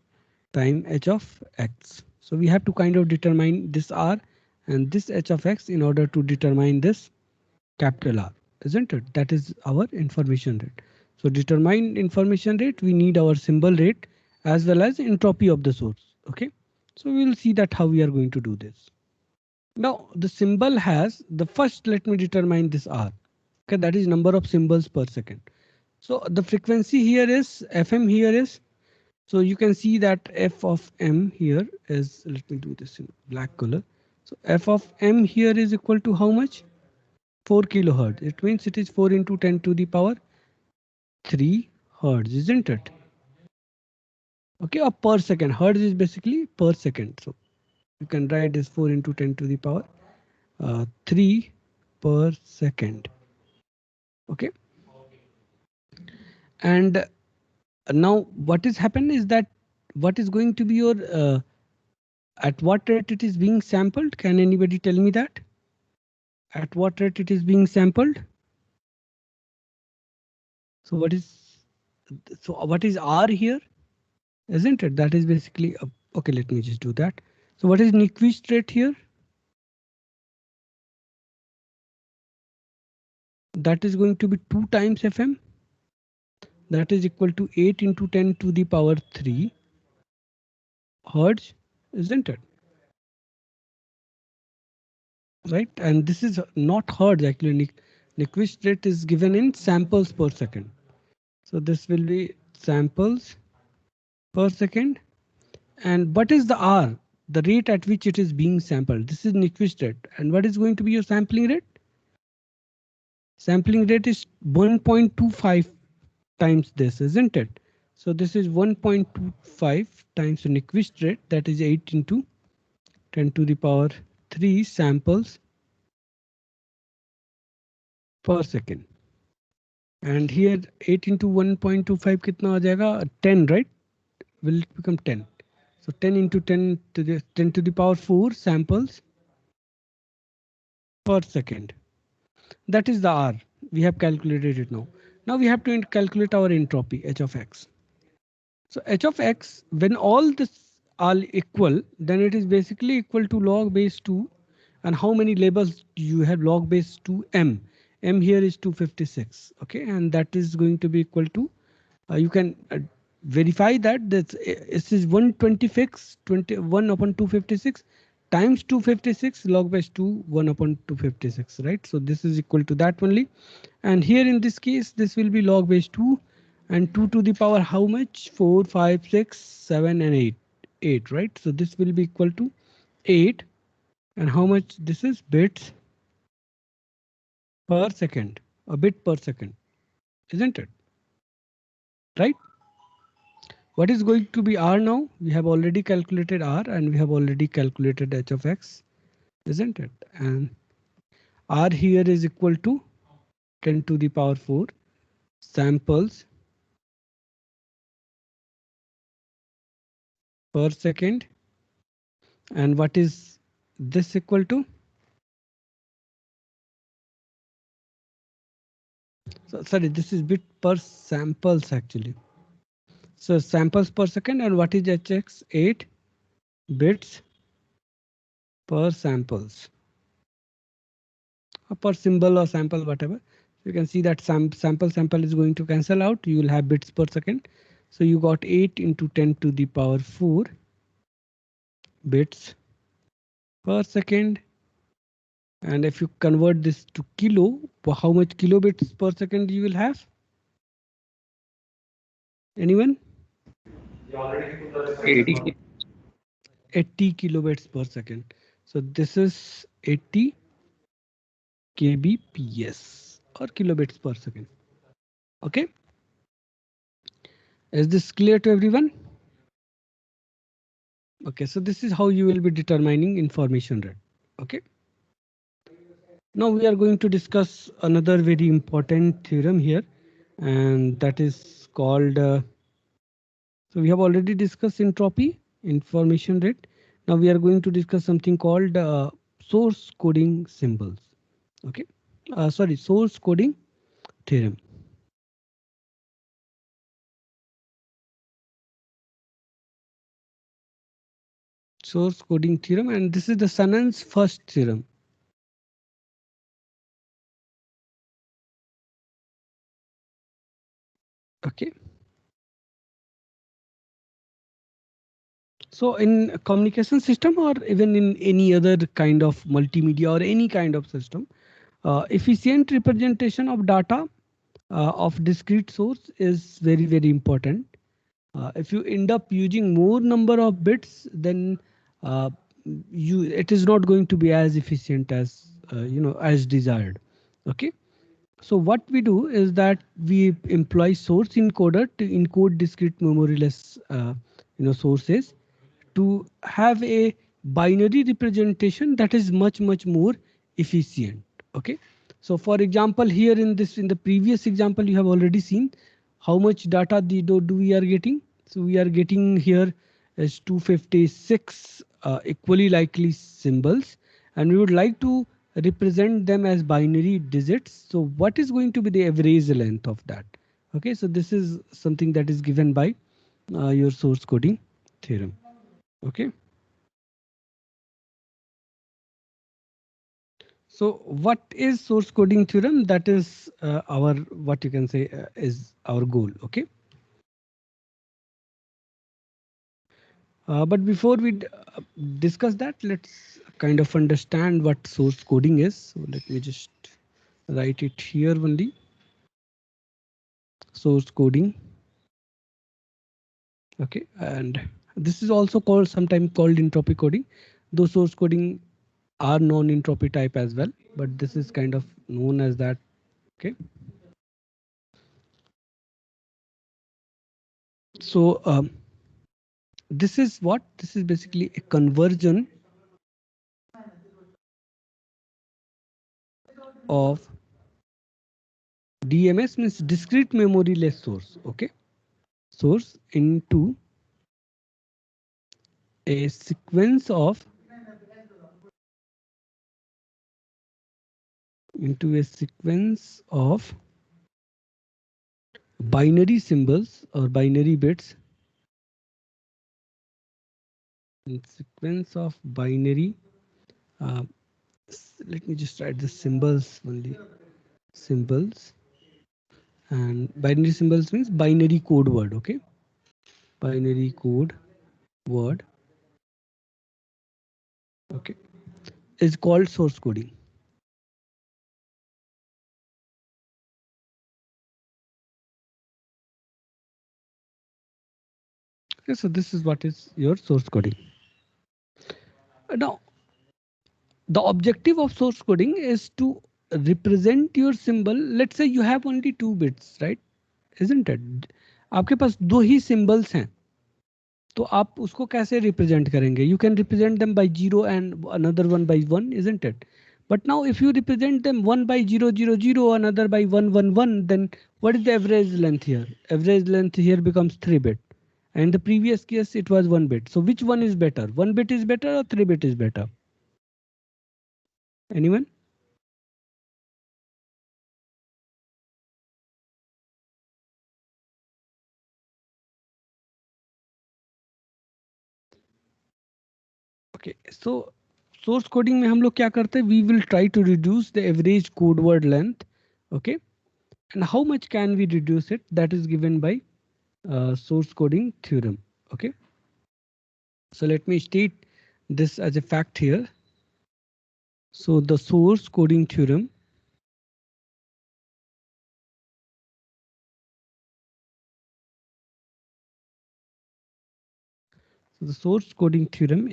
S2: time h of x. So we have to kind of determine this R and this h of x in order to determine this capital R, isn't it? That is our information rate. So determine information rate, we need our symbol rate as well as entropy of the source. Okay, so we will see that how we are going to do this. Now the symbol has the first, let me determine this R. Okay, that is number of symbols per second. So the frequency here is FM here is, so you can see that f of m here is, let me do this in black color. So f of m here is equal to how much? 4 kilohertz. It means it is 4 into 10 to the power 3 hertz, isn't it? Okay, or per second. Hertz is basically per second. So you can write this 4 into 10 to the power 3 per second. Okay. And now what is happened is that what is going to be your at what rate it is being sampled? Can anybody tell me that? At what rate it is being sampled? So what is R here? Isn't it? That is basically okay. Let me just do that. So what is Nyquist rate here? That is going to be 2 times FM. That is equal to 8 into 10 to the power 3 hertz, isn't it? Right, and this is not hertz actually. Nyquist rate is given in samples per second. So this will be samples per second. And what is the R? The rate at which it is being sampled. This is Nyquist rate. And what is going to be your sampling rate? Sampling rate is 1.25 times this, isn't it? So this is 1.25 times the Nyquist rate, that is 8 into 10 to the power 3 samples per second. And here 8 into 1.25 kitna aa jayega? 10, right? Will it become 10? So 10 into 10 to the power 4 samples per second. That is the R. We have calculated it now. Now we have to calculate our entropy, h of x. So h of x, when all this are equal, then it is basically equal to log base 2. And how many labels do you have? Log base 2 m. M here is 256. Okay, and that is going to be equal to, you can verify that this is 126, 21 upon 256 times 256 log base 2 1 upon 256, right? So this is equal to that only. And here in this case, this will be log base 2 and 2 to the power how much? 4, 5, 6, 7 and 8. 8, right? So this will be equal to 8. And how much this is? Bits per second, a bit per second, isn't it? Right? What is going to be R now? We have already calculated R and we have already calculated h of x, isn't it? And R here is equal to 10 to the power 4 samples per second. And what is this equal to? So, sorry, this is bit per samples actually. So samples per second, and what is hx? 8 bits per samples. Or per symbol or sample, whatever. You can see that sample is going to cancel out. You will have bits per second. So you got 8 into 10 to the power 4 bits per second. And if you convert this to kilo, how much kilobits per second you will have? Anyone?
S1: 80.
S2: 80 kilobits per second. So this is 80 kbps or kilobits per second. Okay. Is this clear to everyone? Okay, so this is how you will be determining information rate. Okay. Now we are going to discuss another very important theorem here, and that is called, so we have already discussed entropy, information rate. Now we are going to discuss something called source coding symbols. Okay, sorry, source coding theorem. Source coding theorem, and this is the Shannon's first theorem. Okay. So in a communication system or even in any other kind of multimedia or any kind of system, efficient representation of data of discrete source is very, very important. If you end up using more number of bits, then it is not going to be as efficient as as desired. Okay. So what we do is that we employ source encoder to encode discrete memoryless sources to have a binary representation that is much more efficient. Okay. So for example, here in the previous example, you have already seen how much data do we are getting. So we are getting here is 256 equally likely symbols, and we would like to represent them as binary digits. So what is going to be the average length of that? Okay, so this is something that is given by your source coding theorem. Okay. So what is source coding theorem? That is our, what you can say is our goal. Okay. But before we discuss that, let's kind of understand what source coding is. So let me just write it here only. Source coding. Okay, and this is also called sometimes called entropy coding, though source coding are non-entropy type as well, but this is kind of known as that. Okay. So this is basically a conversion of DMS, means discrete memoryless source. Okay, source into a sequence of binary symbols or binary bits. Sequence of binary. Let me just write the symbols only. Symbols, and binary symbols means binary code word. Okay, binary code word. Okay, is called source coding. Okay, so this is what is your source coding. Now, the objective of source coding is to represent your symbol. Let's say you have only 2 bits, right? Isn't it? आपके पास 2 ही symbols हैं, तो आप उसको कैसे represent करेंगे? You can represent them by 0 and another one by 1, isn't it? But now if you represent them one by 0, 0, 0, another by 1, 1, 1, then what is the average length here? Average length here becomes 3 bit. And the previous case, it was 1 bit. So which one is better? 1 bit is better or 3 bit is better? Anyone? Okay, so source coding में हम लोग क्या करते हैं? We will try to reduce the average code word length. Okay, and how much can we reduce it? That is given by source coding theorem. Okay, so let me state this as a fact here. So the source coding theorem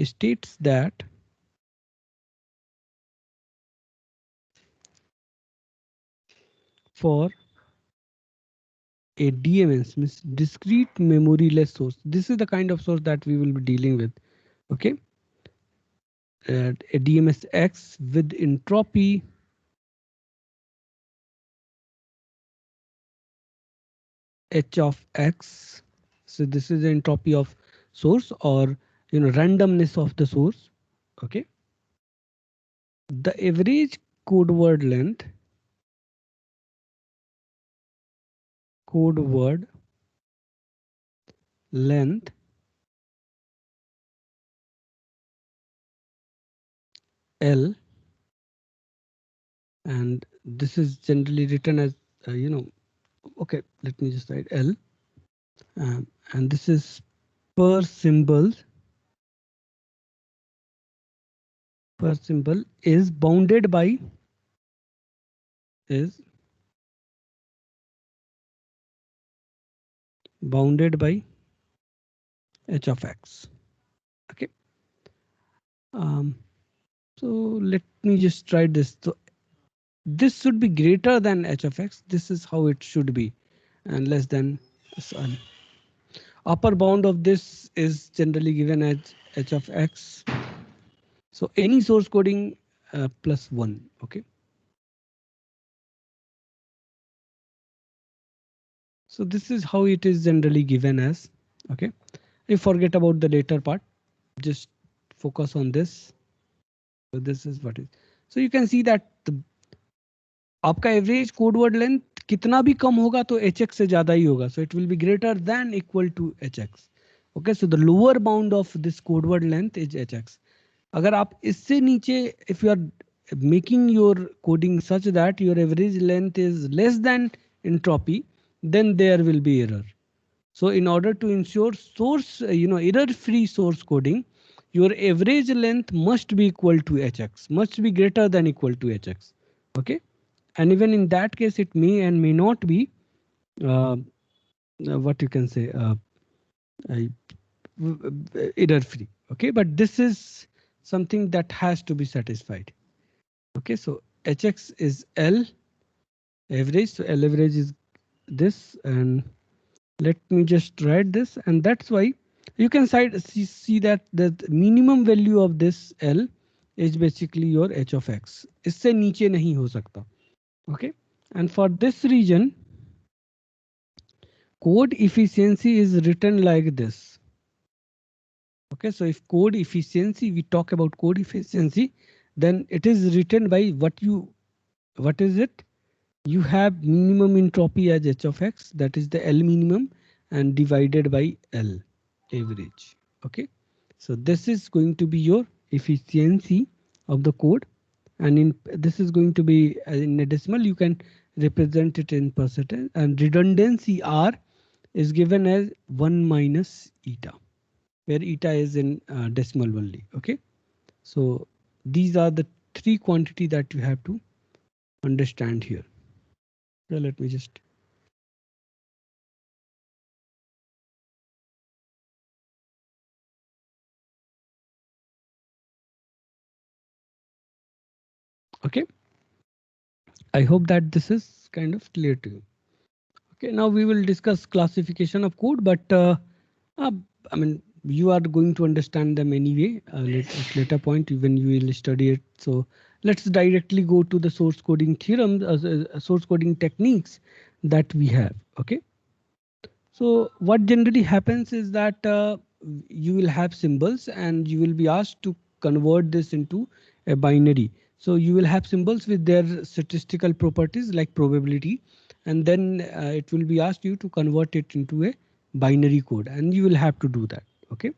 S2: states that for a DMS, means discrete memoryless source. This is the kind of source that we will be dealing with. Okay. A DMS X with entropy h of x. So this is the entropy of source, or randomness of the source. Okay. The average code word length L, and this is generally written as okay, let me just write L, and this is per symbol is bounded by h of x. Okay. So let me just write this. So this should be greater than h of x. This is how it should be, and less than. Sorry. Upper bound of this is generally given as h of x. So any source coding plus 1. Okay. So this is how it is generally given as. Okay. You forget about the later part. Just focus on this. So this is what is. So you can see that the आपका average code word length कितना भी कम होगा तो hx से ज्यादा ही होगा. So it will be greater than equal to hx. Okay, so the lower bound of this code word length is hx. अगर आप इससे नीचे, if you are making your coding such that your average length is less than entropy, then there will be error. So in order to ensure source, error-free source coding, your average length must be equal to hx, must be greater than equal to hx. Okay. And even in that case, it may and may not be what you can say error free. Okay, but this is something that has to be satisfied. Okay, so hx is L average. So L average is this, and let me just write this, and that's why you can see that the minimum value of this L is basically your h of x. इससे नीचे नहीं हो सकता. Okay, and for this region, code efficiency is written like this. Okay, so if code efficiency, we talk about code efficiency, then it is written by what is it? You have minimum entropy as h of x, that is the L minimum, and divided by L average. Okay, so this is going to be your efficiency of the code, and this is going to be in a decimal. You can represent it in percentage, and redundancy R is given as 1 minus eta, where eta is in decimal only. Okay, so these are the three quantity that you have to understand here. So let me just. Okay, I hope that this is kind of clear to you. Okay, now we will discuss classification of code, but I mean, you are going to understand them anyway at later point when you will study it. So let's directly go to the source coding theorem, source coding techniques that we have. Okay, so what generally happens is that you will have symbols and you will be asked to convert this into a binary. So you will have symbols with their statistical properties like probability, and then it will be asked you to convert it into a binary code, and you will have to do that. Okay,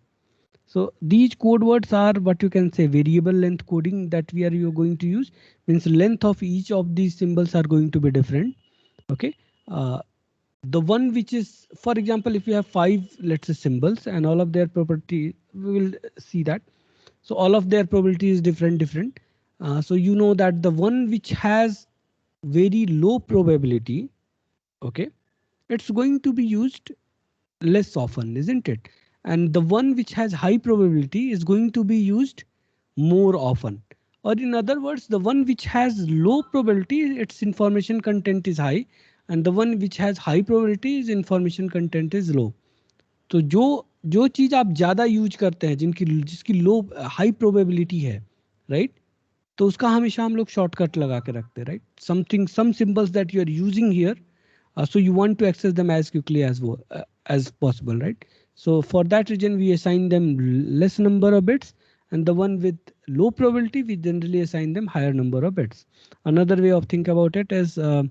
S2: so these code words are what you can say variable length coding that you're going to use, means length of each of these symbols are going to be different. Okay, the one which is, for example, if you have 5, let's say, symbols and all of their property, we will see that So all of their probability is different. So you know that the one which has very low probability, okay, it's going to be used less often, isn't it? And the one which has high probability is going to be used more often. Or in other words, the one which has low probability, its information content is high, and the one which has high probability, its information content is low. तो जो जो चीज आप ज्यादा use करते हैं, जिसकी लो high probability है, राइट, तो उसका हमेशा हम लोग शॉर्टकट लगा के रखते हैं, right, something some symbols that you are using here, so you want to access them as quickly as possible, right? So for that reason we assign them less number of bits, and the one with low probability we generally assign them higher number of bits. Another way of think about it um,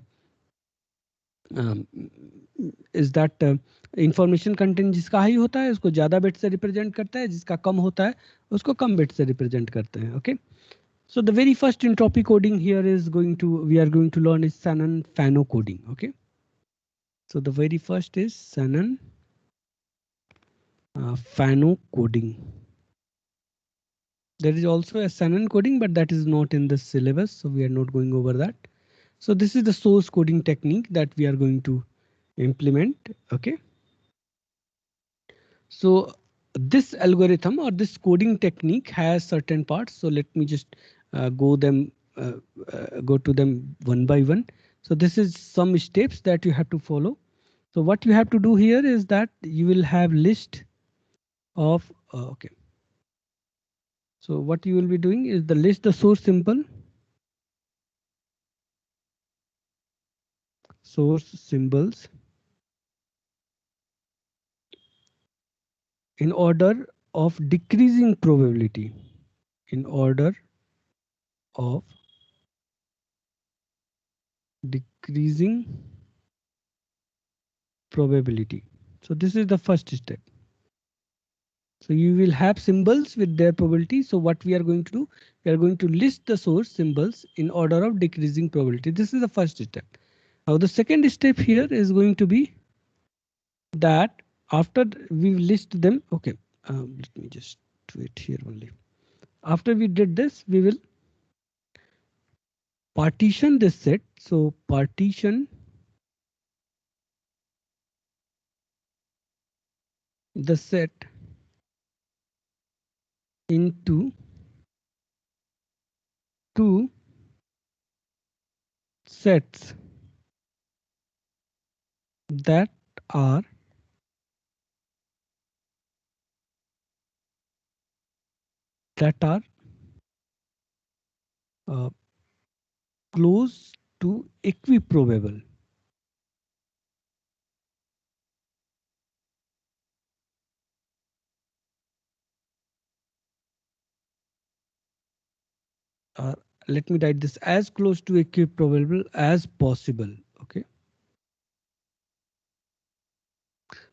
S2: is that information content जिसका high होता है उसको ज्यादा bit से represent करता है, जिसका कम होता है उसको कम बिट से रिप्रेजेंट करते हैं, okay. So the very first entropy coding here is we are going to learn is Shannon-Fano coding, okay. So the very first is Shannon-Fano coding. There is also a Shannon coding, but that is not in the syllabus, so we are not going over that. So this is the source coding technique that we are going to implement, okay. So this algorithm or this coding technique has certain parts. So let me just go to them one by one. So this is some steps that you have to follow. So what you have to do here is that you will have list of okay. So what you will be doing is the list the source symbols in order of decreasing probability, in order of decreasing probability. So this is the first step. So you will have symbols with their probability. So what we are going to do, we are going to list the source symbols in order of decreasing probability. This is the first step. Now the second step here is going to be that after we list them, okay, let me just do it here only. After we did this, we will partition this set. So partition the set into two sets that are close to equiprobable. Let me write this as close to equiprobable as possible. Okay.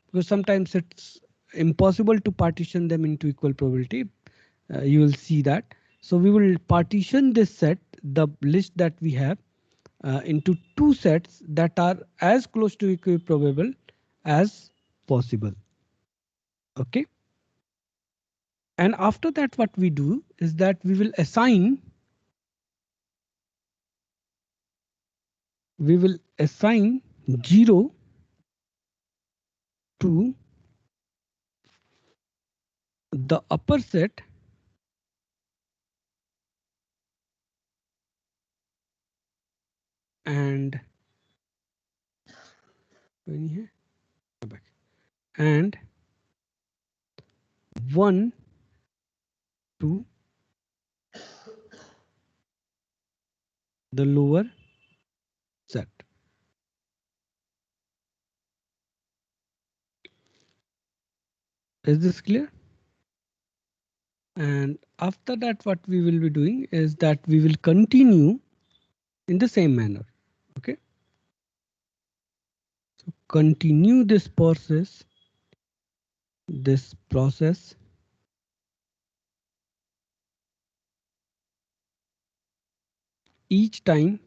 S2: Because sometimes it's impossible to partition them into equal probability. You will see that. So we will partition this set, the list that we have, into two sets that are as close to equiprobable as possible. Okay. And after that, what we do is that we will assign we will assign 0 to the upper set and and 1 to the lower set. Is this clear? And after that, what we will be doing is that we will continue in the same manner. Okay. So continue this process each time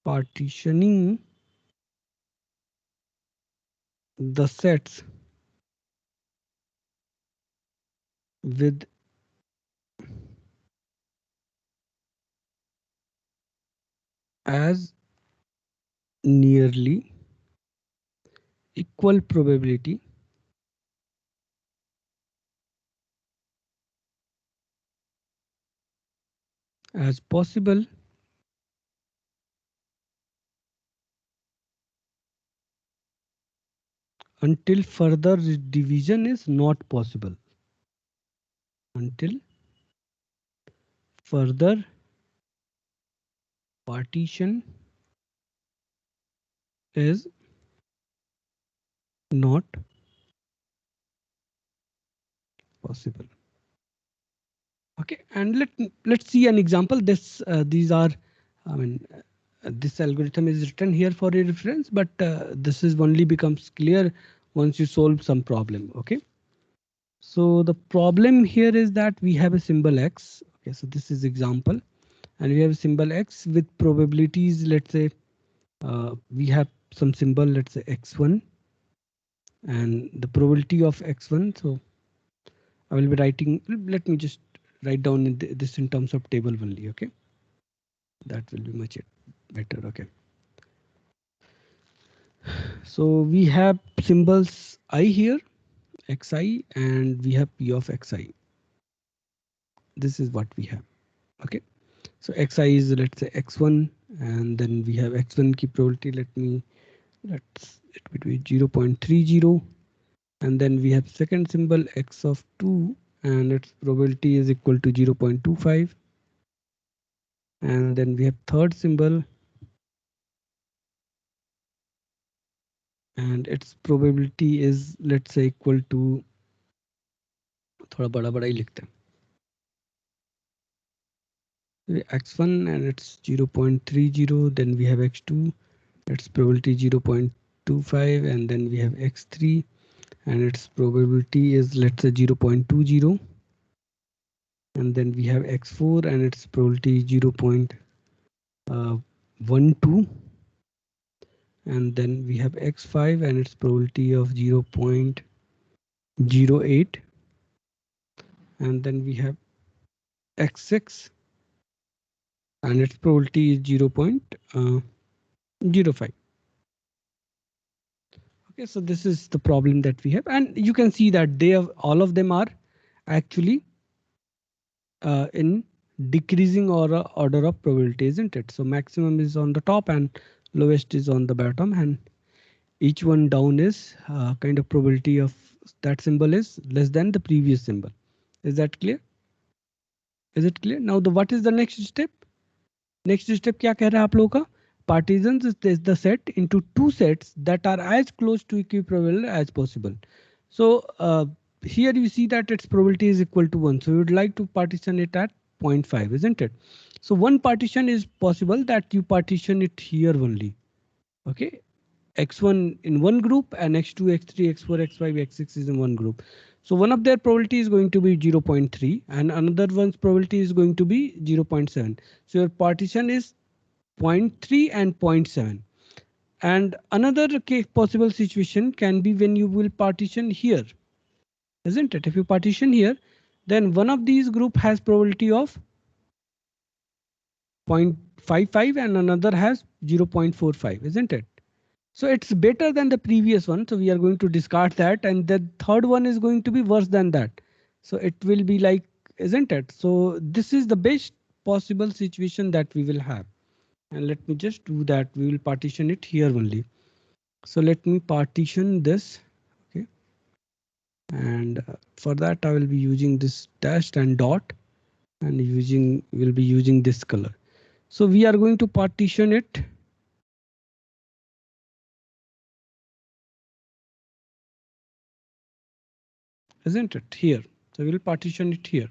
S2: partitioning the sets with as nearly equal probability as possible until further division is not possible. Until further partition is not possible. Okay, and let's see an example. These are, I mean, this algorithm is written here for a reference, but this is only becomes clear once you solve some problem. Okay, so the problem here is that we have a symbol x. Okay, so this is example, and we have a symbol x with probabilities. Let's say we have some symbol, let's say x1, and the probability of x1. So I will be writing. Let me just write down this in terms of table only. Okay, that will be much better. Okay. So we have symbols I here, xi, and we have p of xi. This is what we have. Okay. So xi is, let's say, x1, and then we have x1 key probability. Let's it would be 0.30, and then we have second symbol x of 2, and its probability is equal to 0.25, and then we have third symbol, and its probability is, let's say, equal to, थोड़ा बड़ा बड़ा ही लिखते हैं, x1 and it's 0.30, then we have x2, its probability 0.25, and then we have x3, and its probability is, let's say, 0.20, and then we have x4 and its probability 0.12, and then we have x5 and its probability of 0.08, and then we have x6 and its probability is 0.05. Okay, so this is the problem that we have, and you can see that all of them are actually in decreasing order of probability, isn't it? So maximum is on the top and lowest is on the bottom, and each one down is kind of probability of that symbol is less than the previous symbol. Is that clear? Is it clear? Now what is the next step? Next step क्या कह रहा है आप लोगों का? Partisans is the set into two sets that are as close to equiprobable as possible. So here you see that its probability is equal to 1. So we would like to partition it at 0.5, isn't it? So one partition is possible, that you partition it here only. Okay, x1 in one group and x2, x3, x4, x5, x6 is in one group. So one of their probability is going to be 0.3 and another one's probability is going to be 0.7. So your partition is 0.3 and 0.7. And another possible situation can be when you will partition here, isn't it? If you partition here, then one of these group has probability of 0.55 and another has 0.45, isn't it? So it's better than the previous one. So we are going to discard that, and the third one is going to be worse than that. So it will be like, isn't it? So this is the best possible situation that we will have. And let me just do that. We will partition it here only. So let me partition this. Okay. And for that, I will be using this dash and dot, and we'll be using this color. So we are going to partition it. Isn't it here? So we'll partition it here.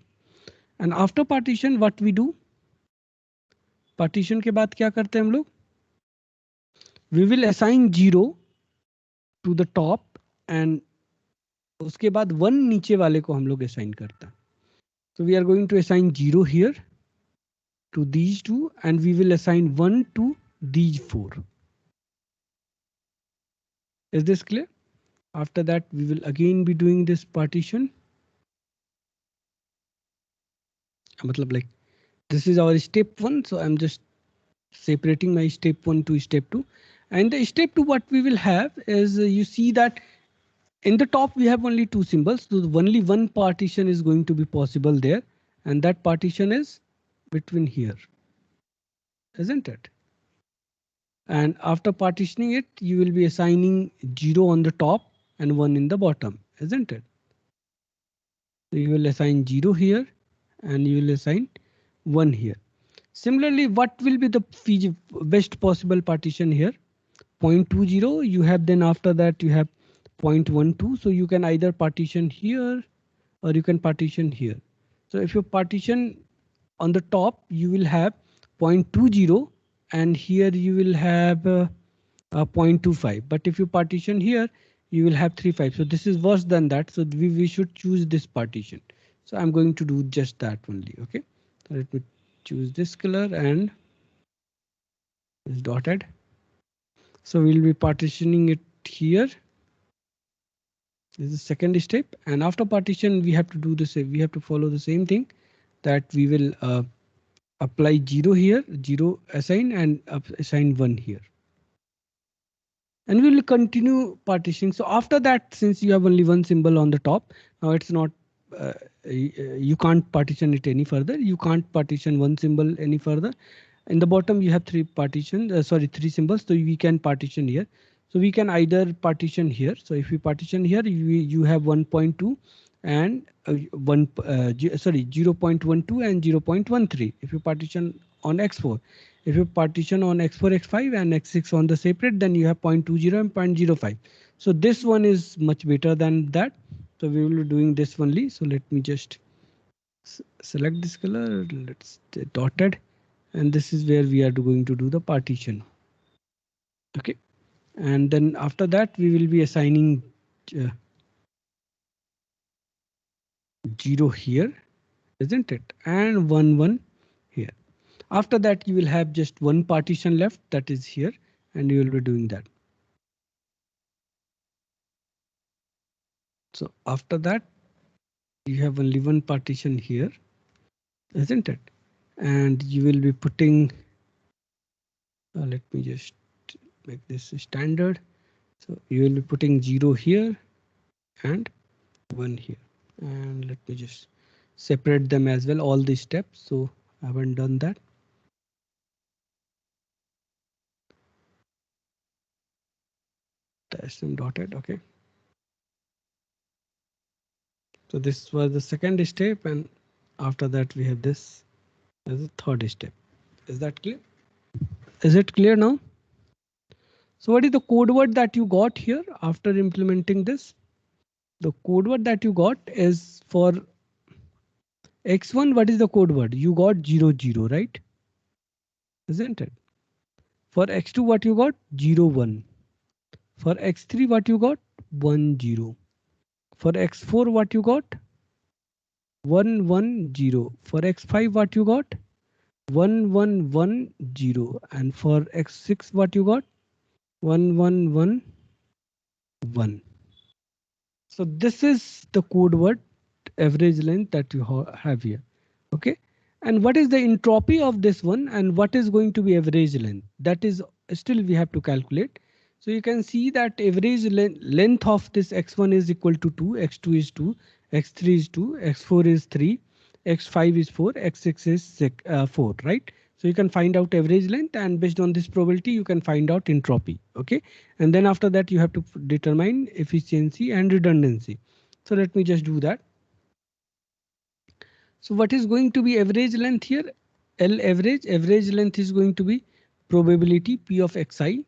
S2: And after partition, what we do? Partition के बाद क्या करते हैं हम लोग? We will assign 0 to the top and उसके बाद 1 नीचे वाले को हम लोग assign करते हैं. So we are going to assign 0 here to these two, and we will assign 1 to these 4. Is this clear? After that, we will again be doing this partition. Matlab like this is our step 1. So I'm just separating my step 1 to step 2. And the step 2, what we will have is you see that in the top we have only 2 symbols. So only one partition is going to be possible there. And that partition is between here, isn't it? And after partitioning it, you will be assigning 0 on the top and 1 in the bottom, isn't it? So you will assign 0 here and you will assign 1 here. Similarly, what will be the best possible partition here? 0.20 you have, then after that you have 0.12. So you can either partition here or you can partition here. So if you partition on the top, you will have 0.20 and here you will have 0.25. But if you partition here, you will have 3.5. So this is worse than that. So we should choose this partition. So I'm going to do just that only. OK, so let me choose this color and is dotted. So we'll be partitioning it here. This is the second step. And after partition, we have to do the same. We have to follow the same thing, that we will apply 0 here, 0 assign and assign 1 here. And we will continue partitioning. So after that, since you have only one symbol on the top, now it's not, you can't partition it any further. You can't partition one symbol any further. In the bottom, you have 3 partitions, 3 symbols. So we can partition here. So we can either partition here. So if we partition here, you have 1.2 and 0.12 and 0.13. If you partition on X4, if you partition on X4, X5 and X6 on the separate, then you have 0.20 and 0.05. So this one is much better than that. So we will be doing this only. So let me just select this color. Let's dotted. And this is where we are going to do the partition. OK, and then after that, we will be assigning 0 here, isn't it? And 1, 1 here. After that, you will have just one partition left, that is here, and you will be doing that. So after that, you have only one partition here, isn't it? And you will be putting, let me just make this standard. So you will be putting 0 here and 1 here. And let me just separate them as well, all these steps. So I haven't done that. Dash them dotted. OK. So this was the second step, and after that we have this as a third step. Is that clear? Is it clear now? So what is the code word that you got here after implementing this? The code word that you got is for X1. What is the code word? You got 0, 0, right? Isn't it? For X2, what you got? 0, 1. For X3, what you got? 1, 0. For X4, what you got? 1, 1, 0. For X5, what you got? 1, 1, 1, 0. And for X6, what you got? 1, 1, 1, 1. So this is the code word average length that you have here. OK. And what is the entropy of this one and what is going to be average length? That is still we have to calculate. So you can see that average length of this X1 is equal to 2, X2 is 2, X3 is 2, X4 is 3, X5 is 4, X6 is 4, right? So you can find out average length, and based on this probability, you can find out entropy. OK, and then after that, you have to determine efficiency and redundancy. So let me just do that. So what is going to be average length here? L average. Average length is going to be probability P of Xi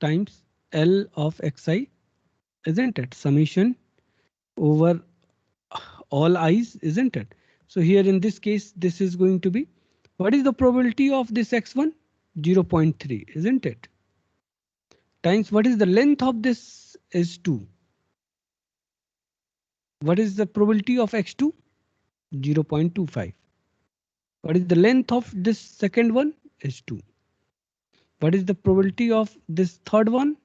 S2: times L of Xi, isn't it? Summation over all i's, isn't it? So here in this case, this is going to be, what is the probability of this X1? 0.3, isn't it? Times what is the length of this is 2. What is the probability of X2? 0.25. What is the length of this second one is 2. What is the probability of this third one?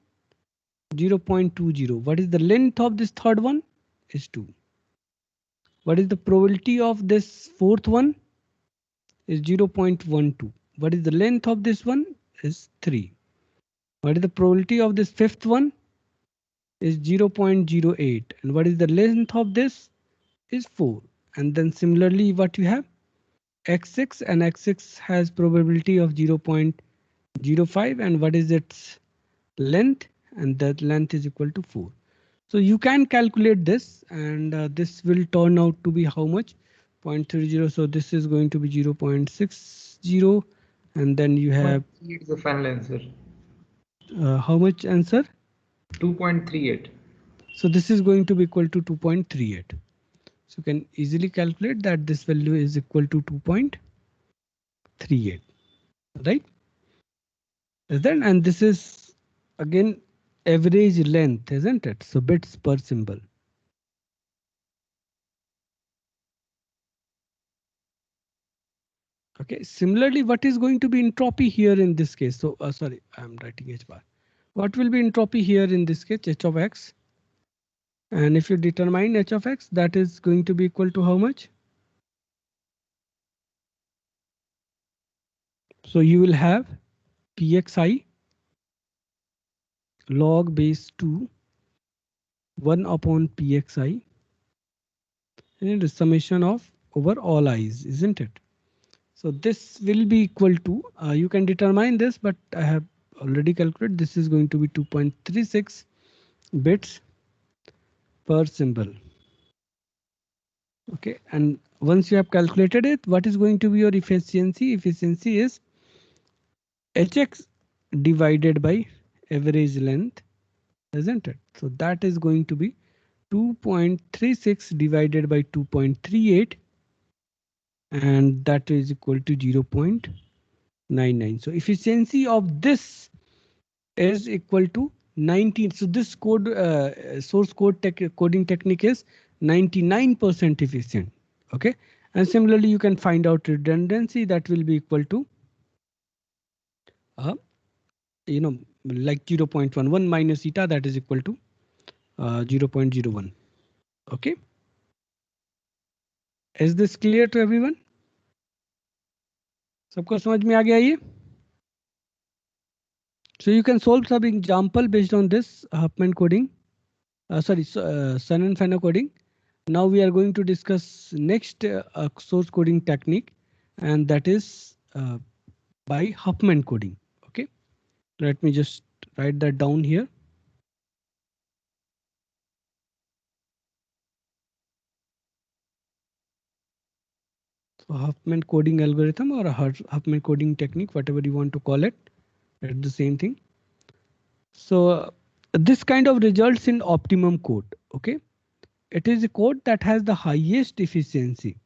S2: 0.20. What is the length of this third one? Is 2. What is the probability of this fourth one? Is 0.12. What is the length of this one? Is 3. What is the probability of this fifth one? Is 0.08. And what is the length of this? Is 4. And then similarly, what you have? X6, and X6 has probability of 0.05. And what is its length? And that length is equal to 4. So you can calculate this, and this will turn out to be how much? 0.30. So this is going to be 0.60. And then you have
S1: It's the final answer.
S2: how much answer?
S1: 2.38.
S2: So this is going to be equal to 2.38. So you can easily calculate that this value is equal to 2.38, right? And this is again average length, isn't it? So bits per symbol. Okay, similarly, what is going to be entropy here in this case? So sorry, I'm writing h bar. What will be entropy here in this case? H of x. And if you determine h of x, that is going to be equal to how much? So you will have pxi log base 2 1 upon pxi, and it is summation of over all i's, isn't it? So this will be equal to, you can determine this, but I have already calculated this is going to be 2.36 bits per symbol. Okay, and once you have calculated it, what is going to be your efficiency? Efficiency is hx divided by average length, isn't it? So that is going to be 2.36 divided by 2.38, and that is equal to 0.99. So efficiency of this is equal to 19. So this code source code coding technique is 99% efficient. Okay, and similarly you can find out redundancy, that will be equal to like 0.11 minus eta, that is equal to 0.01. Okay, is this clear to everyone? सबको समझ में आ गया ये? So you can solve some example based on this Huffman coding. Sun and Fano coding. Now we are going to discuss next source coding technique, and that is by Huffman coding. Okay, let me just write that down here. So Huffman coding algorithm or a Huffman coding technique, whatever you want to call it, it's the same thing. So this kind of results in optimum code. Okay, it is a code that has the highest efficiency.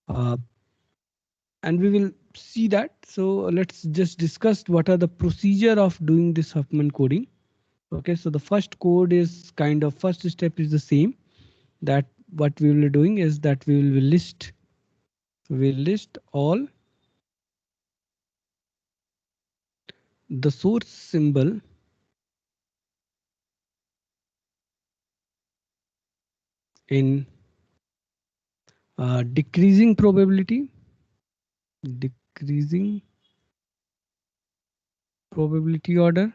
S2: And we will see that. So let's just discuss what are the procedure of doing this Huffman coding. Okay, so the first code is kind of first step is the same. That what we will be doing is that we will list all the source symbol in decreasing probability order,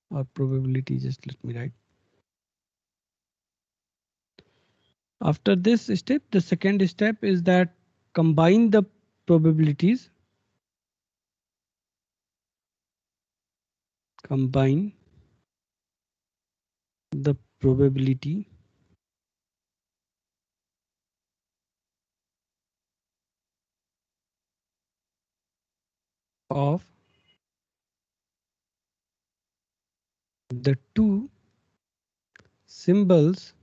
S2: or probability, just let me write. After this step, the second step is that combine the probabilities, combine the probability of the two symbols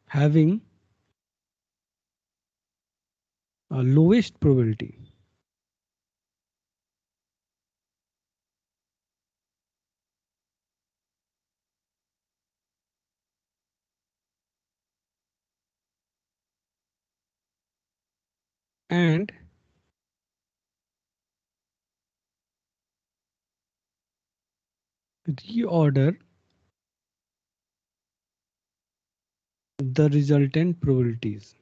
S2: having a lowest probability. And reorder the resultant probabilities.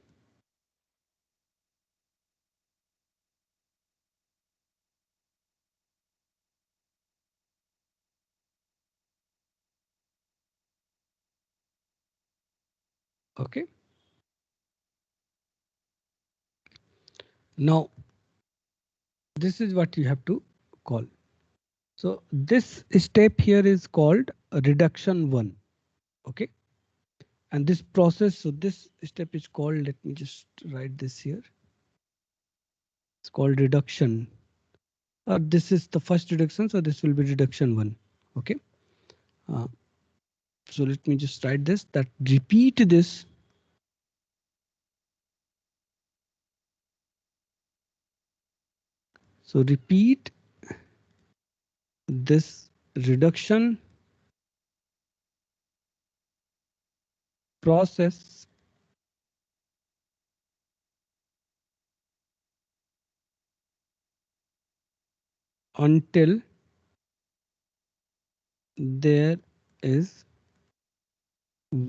S2: Okay. Now, this is what you have to call. So this step here is called reduction 1. Okay. And this process, so this step is called, let me just write this here. It's called reduction. This is the first reduction, so this will be reduction 1. Okay. So let me just write this, that repeat this so repeat this reduction process until there is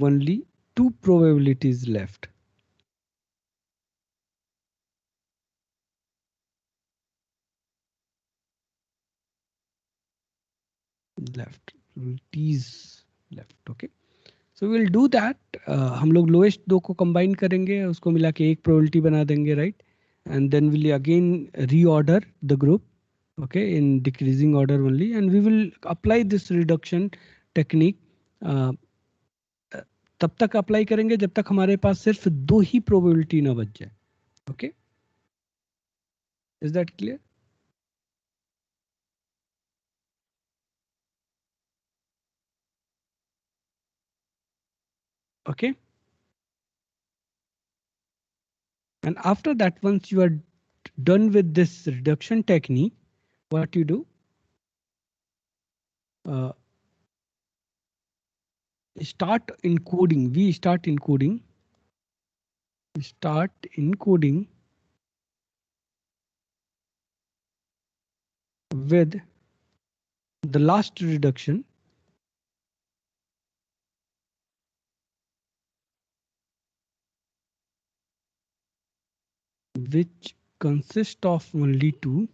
S2: only 2 probabilities left. Probabilities left. Okay. So we'll do that. हम लोग lowest 2 को combine करेंगे, उसको मिला के एक probability बना देंगे, right? And then we'll again reorder the group, okay, in decreasing order only, and we will apply this reduction technique. तब तक अप्लाई करेंगे जब तक हमारे पास सिर्फ 2 ही प्रोबेबिलिटी ना बच जाए. Okay, is that clear? Okay, and after that, once you are done with this reduction technique, what you do, start encoding. We start encoding with the last reduction, which consists of only 2.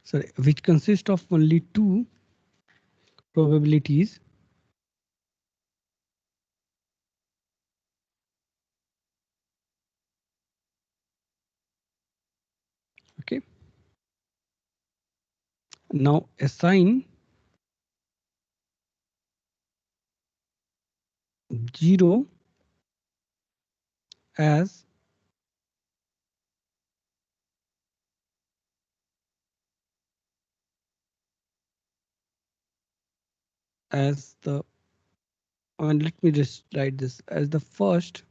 S2: Sorry, which consists of only 2 probabilities. Okay. Now assign 0 as the, and let me just write this as the first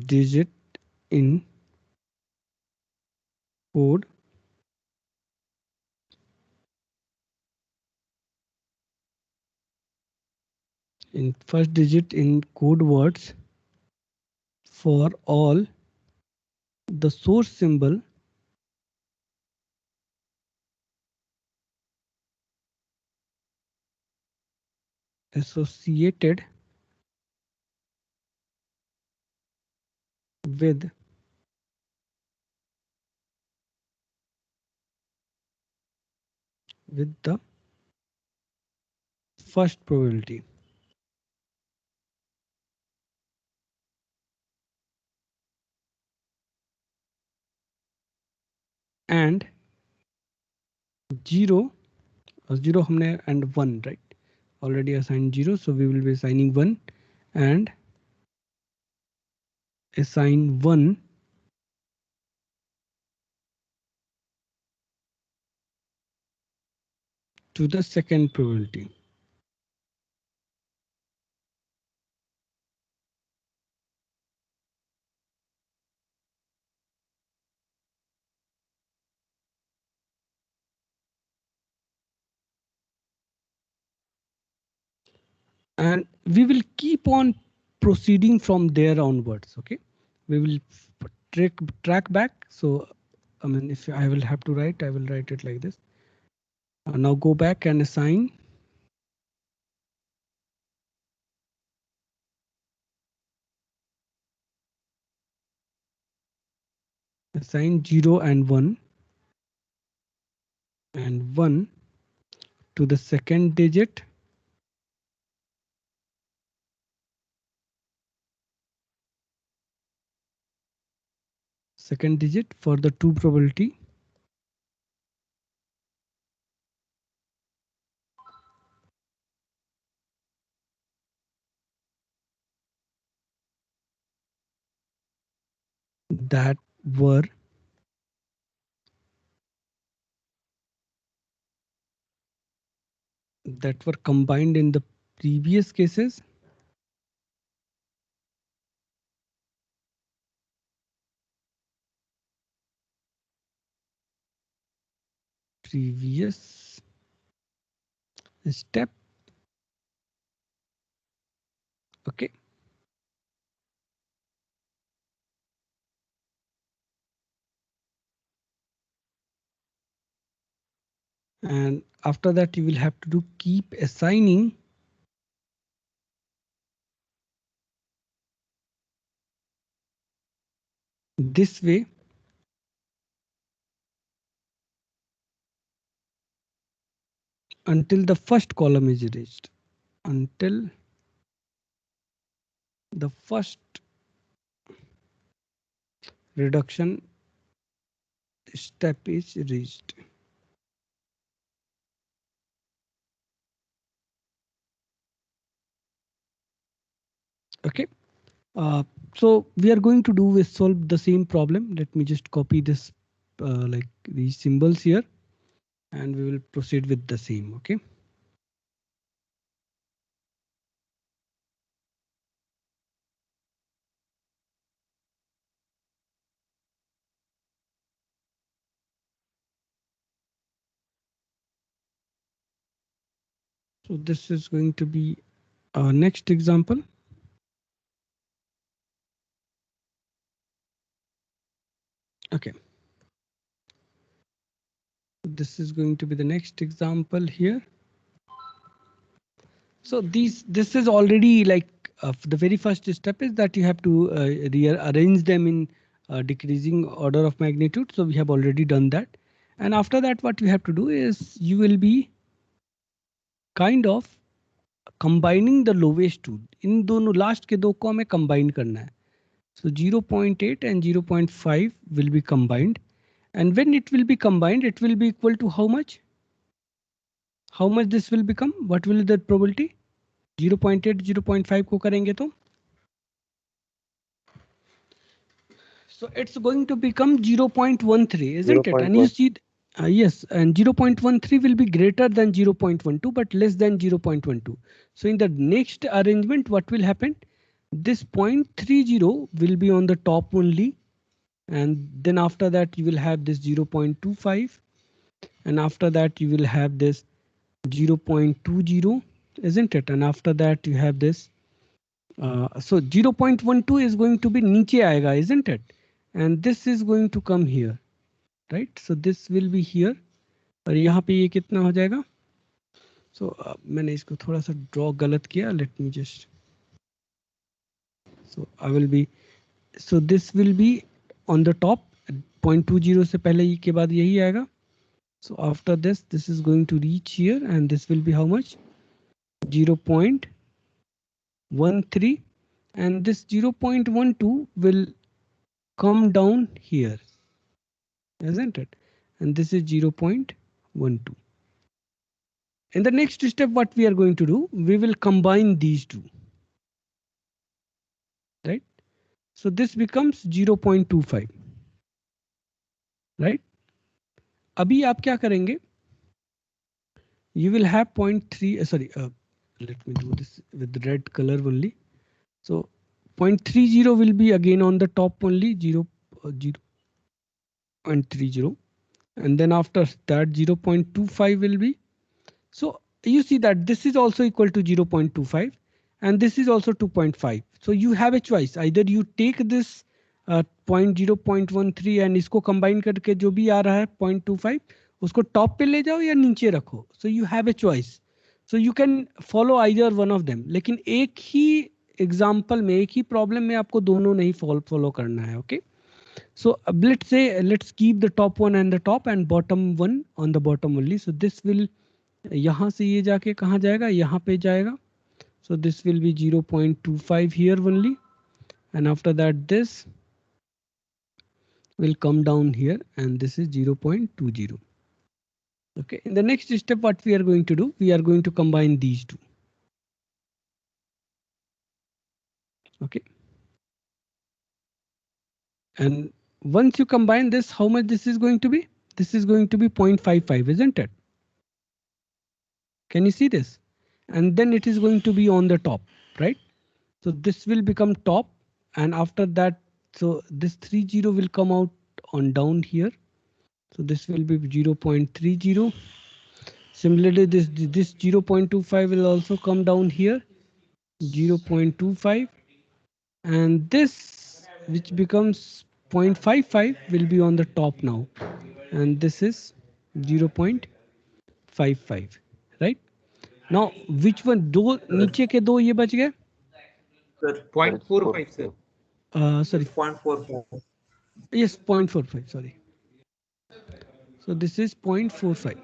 S2: digit in code words for all the source symbol associated with the first probability. And 0 हमने and 1, right? Already assigned 0, so we will be assigning 1 and assign 1 to the second probability. And we will keep on proceeding from there onwards. Okay, we will track back. So I mean, if I will have to write, I will write it like this. Now go back and assign assign 0 and 1 and 1 to the second digit, for the 2 probability. That were combined in the previous cases. Previous step. Okay. And after that, you will have to do keep assigning this way until the first column is reached, until the first reduction step is reached. Okay. So we are going to do is solve the same problem. Let me just copy this like these symbols here, and we will proceed with the same. Okay. So this is going to be our next example. Okay. This is going to be the next example here. So this is already like the very first step is that you have to rearrange them in decreasing order of magnitude. So we have already done that. And after that, what you have to do is you will be kind of combining the lowest two. इन दोनों last के दो को हमें combine करना है. So 0.8 and 0.5 will be combined. And when it will be combined, it will be equal to how much? How much this will become? What will be the probability? 0.8 0.5 को करेंगे तो so it's going to become 0.13, isn't it? And you see yes, and 0.13 will be greater than 0.12 but less than 0.12. So in the next arrangement, what will happen? This 0.30 will be on the top only, and then after that you will have this 0.25, and after that you will have this 0.20, isn't it? And after that you have this so 0.12 is going to be नीचे आएगा, isn't it? And this is going to come here, right? So this will be here. और यहाँ पे ये कितना हो जाएगा? So मैंने इसको थोड़ा सा draw गलत किया. Let me just. So I will be. So this will be on the top. 0.20 से पहले ये के बाद यही आएगा. So after this, this is going to reach here, and this will be how much? 0.13, and this 0.12 will come down here, isn't it? And this is 0.12. In the next step, what we are going to do, we will combine these two, right? So this becomes 0.25, right? अभी आप क्या करेंगे? You will have 0.3, sorry, let me do this with the red color only. So 0.30 will be again on the top only, 0.30. And then after that 0.25 will be. So you see that this is also equal to 0.25. and this is also 2.5. So you have a choice. Either you take this 0.13 and इसको combine करके जो भी आ रहा है 0.25 उसको top पे ले जाओ या नीचे रखो. So you have a choice. So you can follow either one of them. लेकिन एक ही example में, एक ही problem में आपको दोनों नहीं follow करना है. Okay. So let's say let's keep the top one and the top and bottom one on the bottom only. So this will यहाँ से ये जाके कहाँ जाएगा, यहाँ पे जाएगा. So this will be 0.25 here only, and after that this will come down here, and this is 0.20. Okay, in the next step what we are going to do, we are going to combine these two. Okay, and once you combine this, how much this is going to be? This is going to be 0.55, isn't it? Can you see this? And then it is going to be on the top, right? So this will become top, and after that, so this 30 will come out on down here. So this will be 0.30. Similarly, this 0.25 will also come down here, 0.25, and this, which becomes 0.55, will be on the top now, and this is 0.55, right? Now, which one? दो नीचे के दो ये बच गए?
S1: Sir, 0.45, sir.
S2: Sorry.
S1: 0.45.
S2: Yes, 0.45. Sorry. So this is 0.45.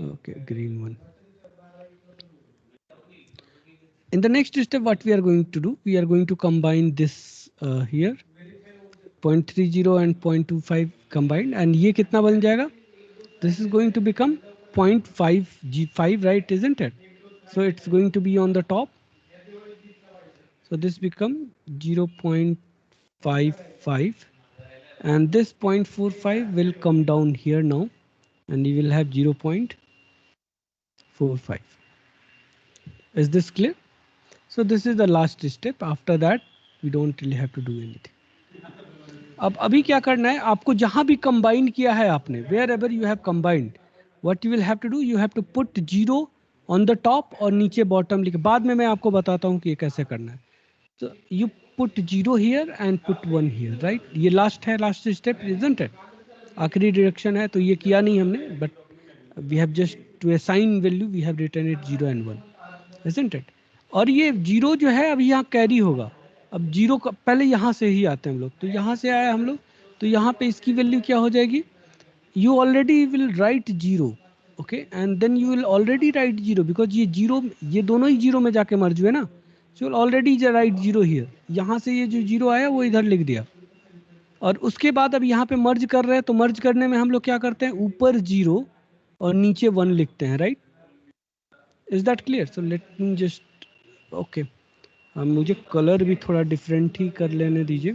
S2: Okay, green one. In the next step, what we are going to do, we are going to combine this here, 0.30 and 0.25 combined, and ये कितना बन जाएगा? This is going to become 0.5 G5, right? Isn't it? So it's going to be on the top. So this become 0.55, and this 0.45 will come down here now, and you will have 0.45. Is this clear? So this is the last step. After that, we don't really have to do anything. अब अभी क्या करना है आपको, जहां भी combine किया है आपने, wherever you have combined, what you will have to do, you have to put 0 on the top और नीचे bottom लिखे. बाद में मैं आपको बताता हूँ कि ये कैसे करना है. So you put 0 here and put 1 here, right? ये last है, last step, isn't it? आखिरी direction है, तो ये किया नहीं हमने, but we have just to assign value, we have written it 0 and 1, isn't it? और ये 0 जो है अभी यहाँ carry होगा. अब 0 का पहले यहाँ से ही आते हैं हम लोग, तो यहाँ से आए हम लोग, तो यहाँ पे इसकी वैल्यू क्या हो जाएगी? You already will write 0, okay, and then you will already write 0 because ये 0, ये दोनों ही 0 में जाके मर्ज हुए ना. So you'll already write 0 here. यहाँ से ये जो 0 आया वो इधर लिख दिया, और उसके बाद अब यहाँ पे मर्ज कर रहे हैं, तो मर्ज करने में हम लोग क्या करते हैं, ऊपर 0 और नीचे 1 लिखते हैं, right? Is that clear? So let me just, okay, मुझे कलर भी थोड़ा डिफरेंट ही कर लेने दीजिए.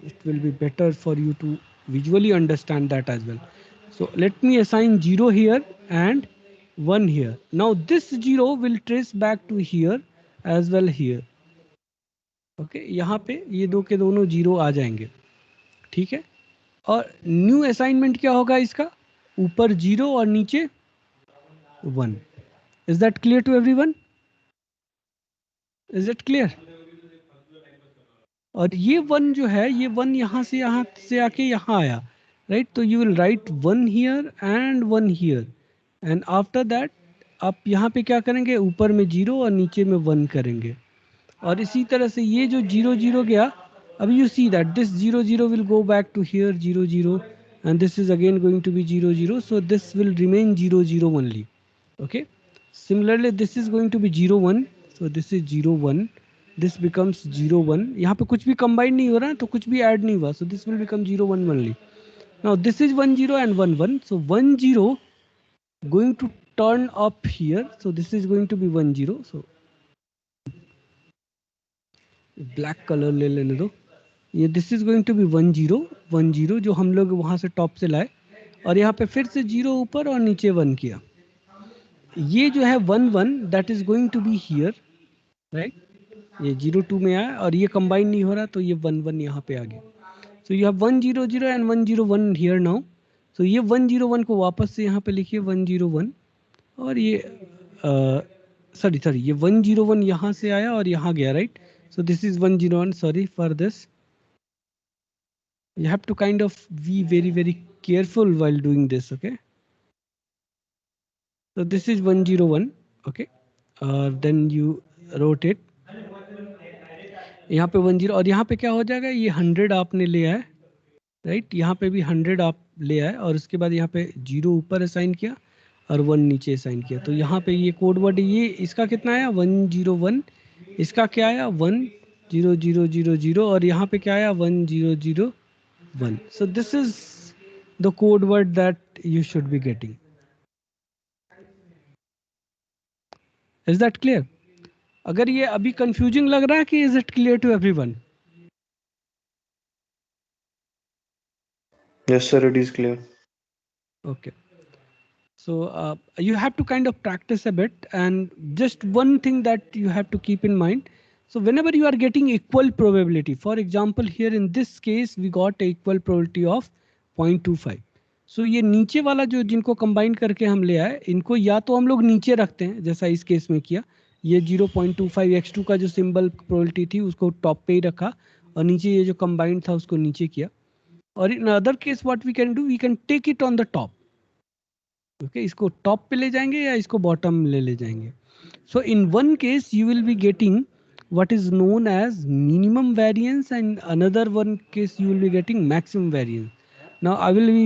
S2: It will be better for you to visually understand that as well. So let me assign 0 here and 1 here. Now this 0 will trace back to here as well here. Okay, यहाँ पे ये दो के दोनों 0 आ जाएंगे, ठीक है? और न्यू असाइनमेंट क्या होगा इसका? ऊपर 0 और नीचे 1. Is that clear to everyone? Is it clear? और ये 1 जो है, ये 1 यहाँ से आके यहाँ आया, राइट? तो you will write 1 here and 1 here, and after that आप यहाँ पे क्या करेंगे, ऊपर में 0 और नीचे में 1 करेंगे. और इसी तरह से ये जो 0 0 गया, अब you see that this 0 0 will go back to here 0 0, and this is again going to be 0 0, so this will remain 0 0 only. Okay, similarly this is going to be 0 1, so this is 0 1, this becomes 0 1. यहाँ पे कुछ भी combine नहीं हो रहा है, तो कुछ भी add नहीं हुआ, so this will become 0 1 only. Now this is 1 0 and 1 1, so 1 0 going to turn up here, so this is going to be 1 0. So black color ले लेने दो. ये this is going to be 1 0 1 0 जो हम लोग वहाँ से top से लाए, और यहाँ पे फिर से 0 ऊपर और नीचे 1 किया. ये जो है 1 1 that is going to be here, right? ये 0 2 में आया और ये कंबाइन नहीं हो रहा, तो ये 1 1 यहाँ पे आ गया. So you have 1 0 0 and 1 0 1 here now. So ये 1 0 1 को वापस से यहाँ पे लिखिए 1 0 1, और ये sorry ये 101 यहाँ से आया और यहाँ गया, right? So this is 101. Sorry for this. You have to kind of be very careful while doing this. Okay. So this is 101. Okay. Then you wrote it. यहाँ पे 10 और यहाँ पे क्या हो जाएगा, ये 100 आपने ले आए, राइट? यहाँ पे भी 100 आप ले आए और उसके बाद यहाँ पे 0 ऊपर असाइन किया और 1 नीचे असाइन किया। तो यहाँ पे ये कोड वर्ड, ये इसका कितना आया 101, इसका क्या आया 10000 और यहाँ पे क्या आया 1001। So this is the code word that you should be getting. Is that clear? अगर ये अभी कंफ्यूजिंग लग रहा है कि is it clear to everyone?
S6: Yes, sir, it is clear.
S2: Okay. So you have to kind of practice a bit, and just one thing that you have to keep in mind. So whenever you are getting equal probability, for example, here in this case, we got a equal probability of 0.25. So ये नीचे वाला जो जिनको combine करके हम ले आए, इनको या तो हम लोग नीचे रखते हैं जैसा इस केस में किया, ये 0.25 x2 का जो सिंबल प्रोबेबिलिटी थी उसको टॉप पे ही रखा और नीचे ये जो कंबाइंड था उसको नीचे किया। और in other case what we can do, we can take it on the top. Okay, इसको टॉप पे ले जाएंगे या इसको बॉटम में ले जाएंगे। So in one case you will be getting what is known as minimum variance and another one case you will be getting maximum variance. Now I will be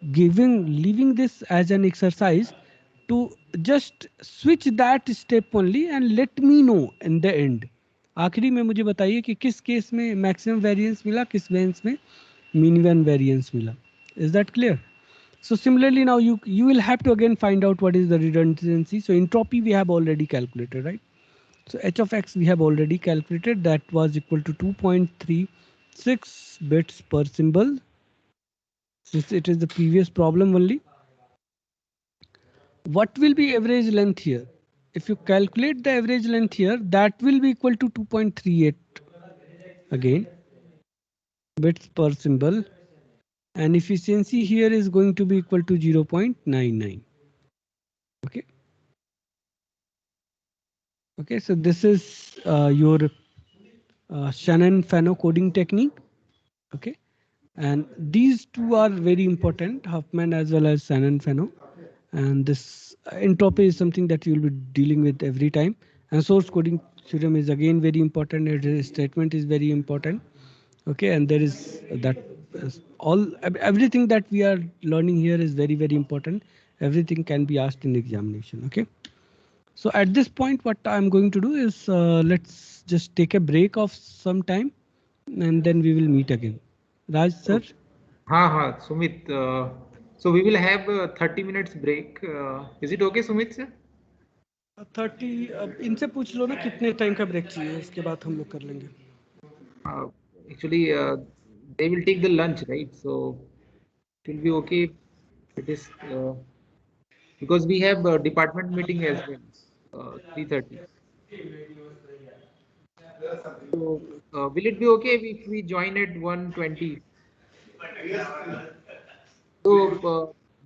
S2: leaving this as an exercise to just switch that step only and let me know in the end. आखिरी में मुझे बताइए कि किस case में maximum variance मिला, किस case में मिनिमम वेरिएंस मिला। Is that clear? So similarly now you will have to again find out what is the redundancy. So entropy we have already calculated, right? So h of x we have already calculated, that was equal to 2.36 bits per symbol, since it is the previous problem only. What will be average length here? If you calculate the average length here, that will be equal to 2.38 again bits per symbol, and efficiency here is going to be equal to 0.99. Okay. Okay, so this is your Shannon-Fano coding technique. Okay, and these two are very important, Huffman as well as Shannon-Fano. And this entropy is something that you will be dealing with every time. And source coding theorem is again very important. Its statement is very important. Okay, and there is that everything that we are learning here is very important. Everything can be asked in examination. Okay. So at this point, what I'm going to do is let's just take a break of some time and then we will meet again. Raj sir?
S1: हाँ Sumit, so we will have a 30 minutes break. Is it okay Sumit sir?
S2: 30, अब इनसे पूछ लो ना कितने time का break चाहिए, इसके बाद हम लोग कर लेंगे।
S1: Actually they will take the lunch, right? So it will be okay. It is because we have a department meeting as well, 3:30. So will it be okay if we join at 1:20? So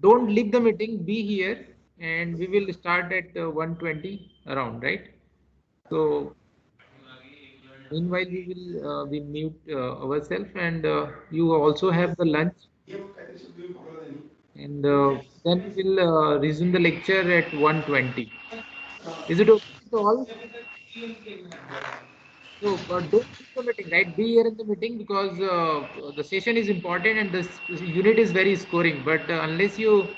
S1: don't leave the meeting, be here, and we will start at 1:20 around, right? So meanwhile we will we mute ourselves, and you also have the lunch, and then we will resume the lecture at 1:20. Is it okay to all? So don't miss the meeting, right? Be here in the meeting because the session is important and this unit is very scoring. But unless you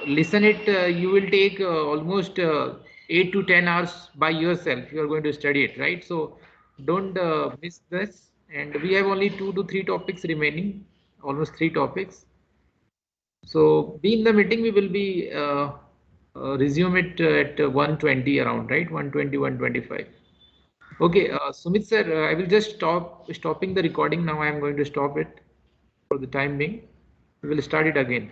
S1: listen it, you will take almost 8 to 10 hours by yourself. You are going to study it, right? So don't miss this. And we have only 2 to 3 topics remaining, almost 3 topics. So be in the meeting. We will be resume it at 1:20 around, right? 1:20, 1:25. Okay, Sumit sir, I will just stopping the recording now. I am going to stop it for the time being. We will start it again.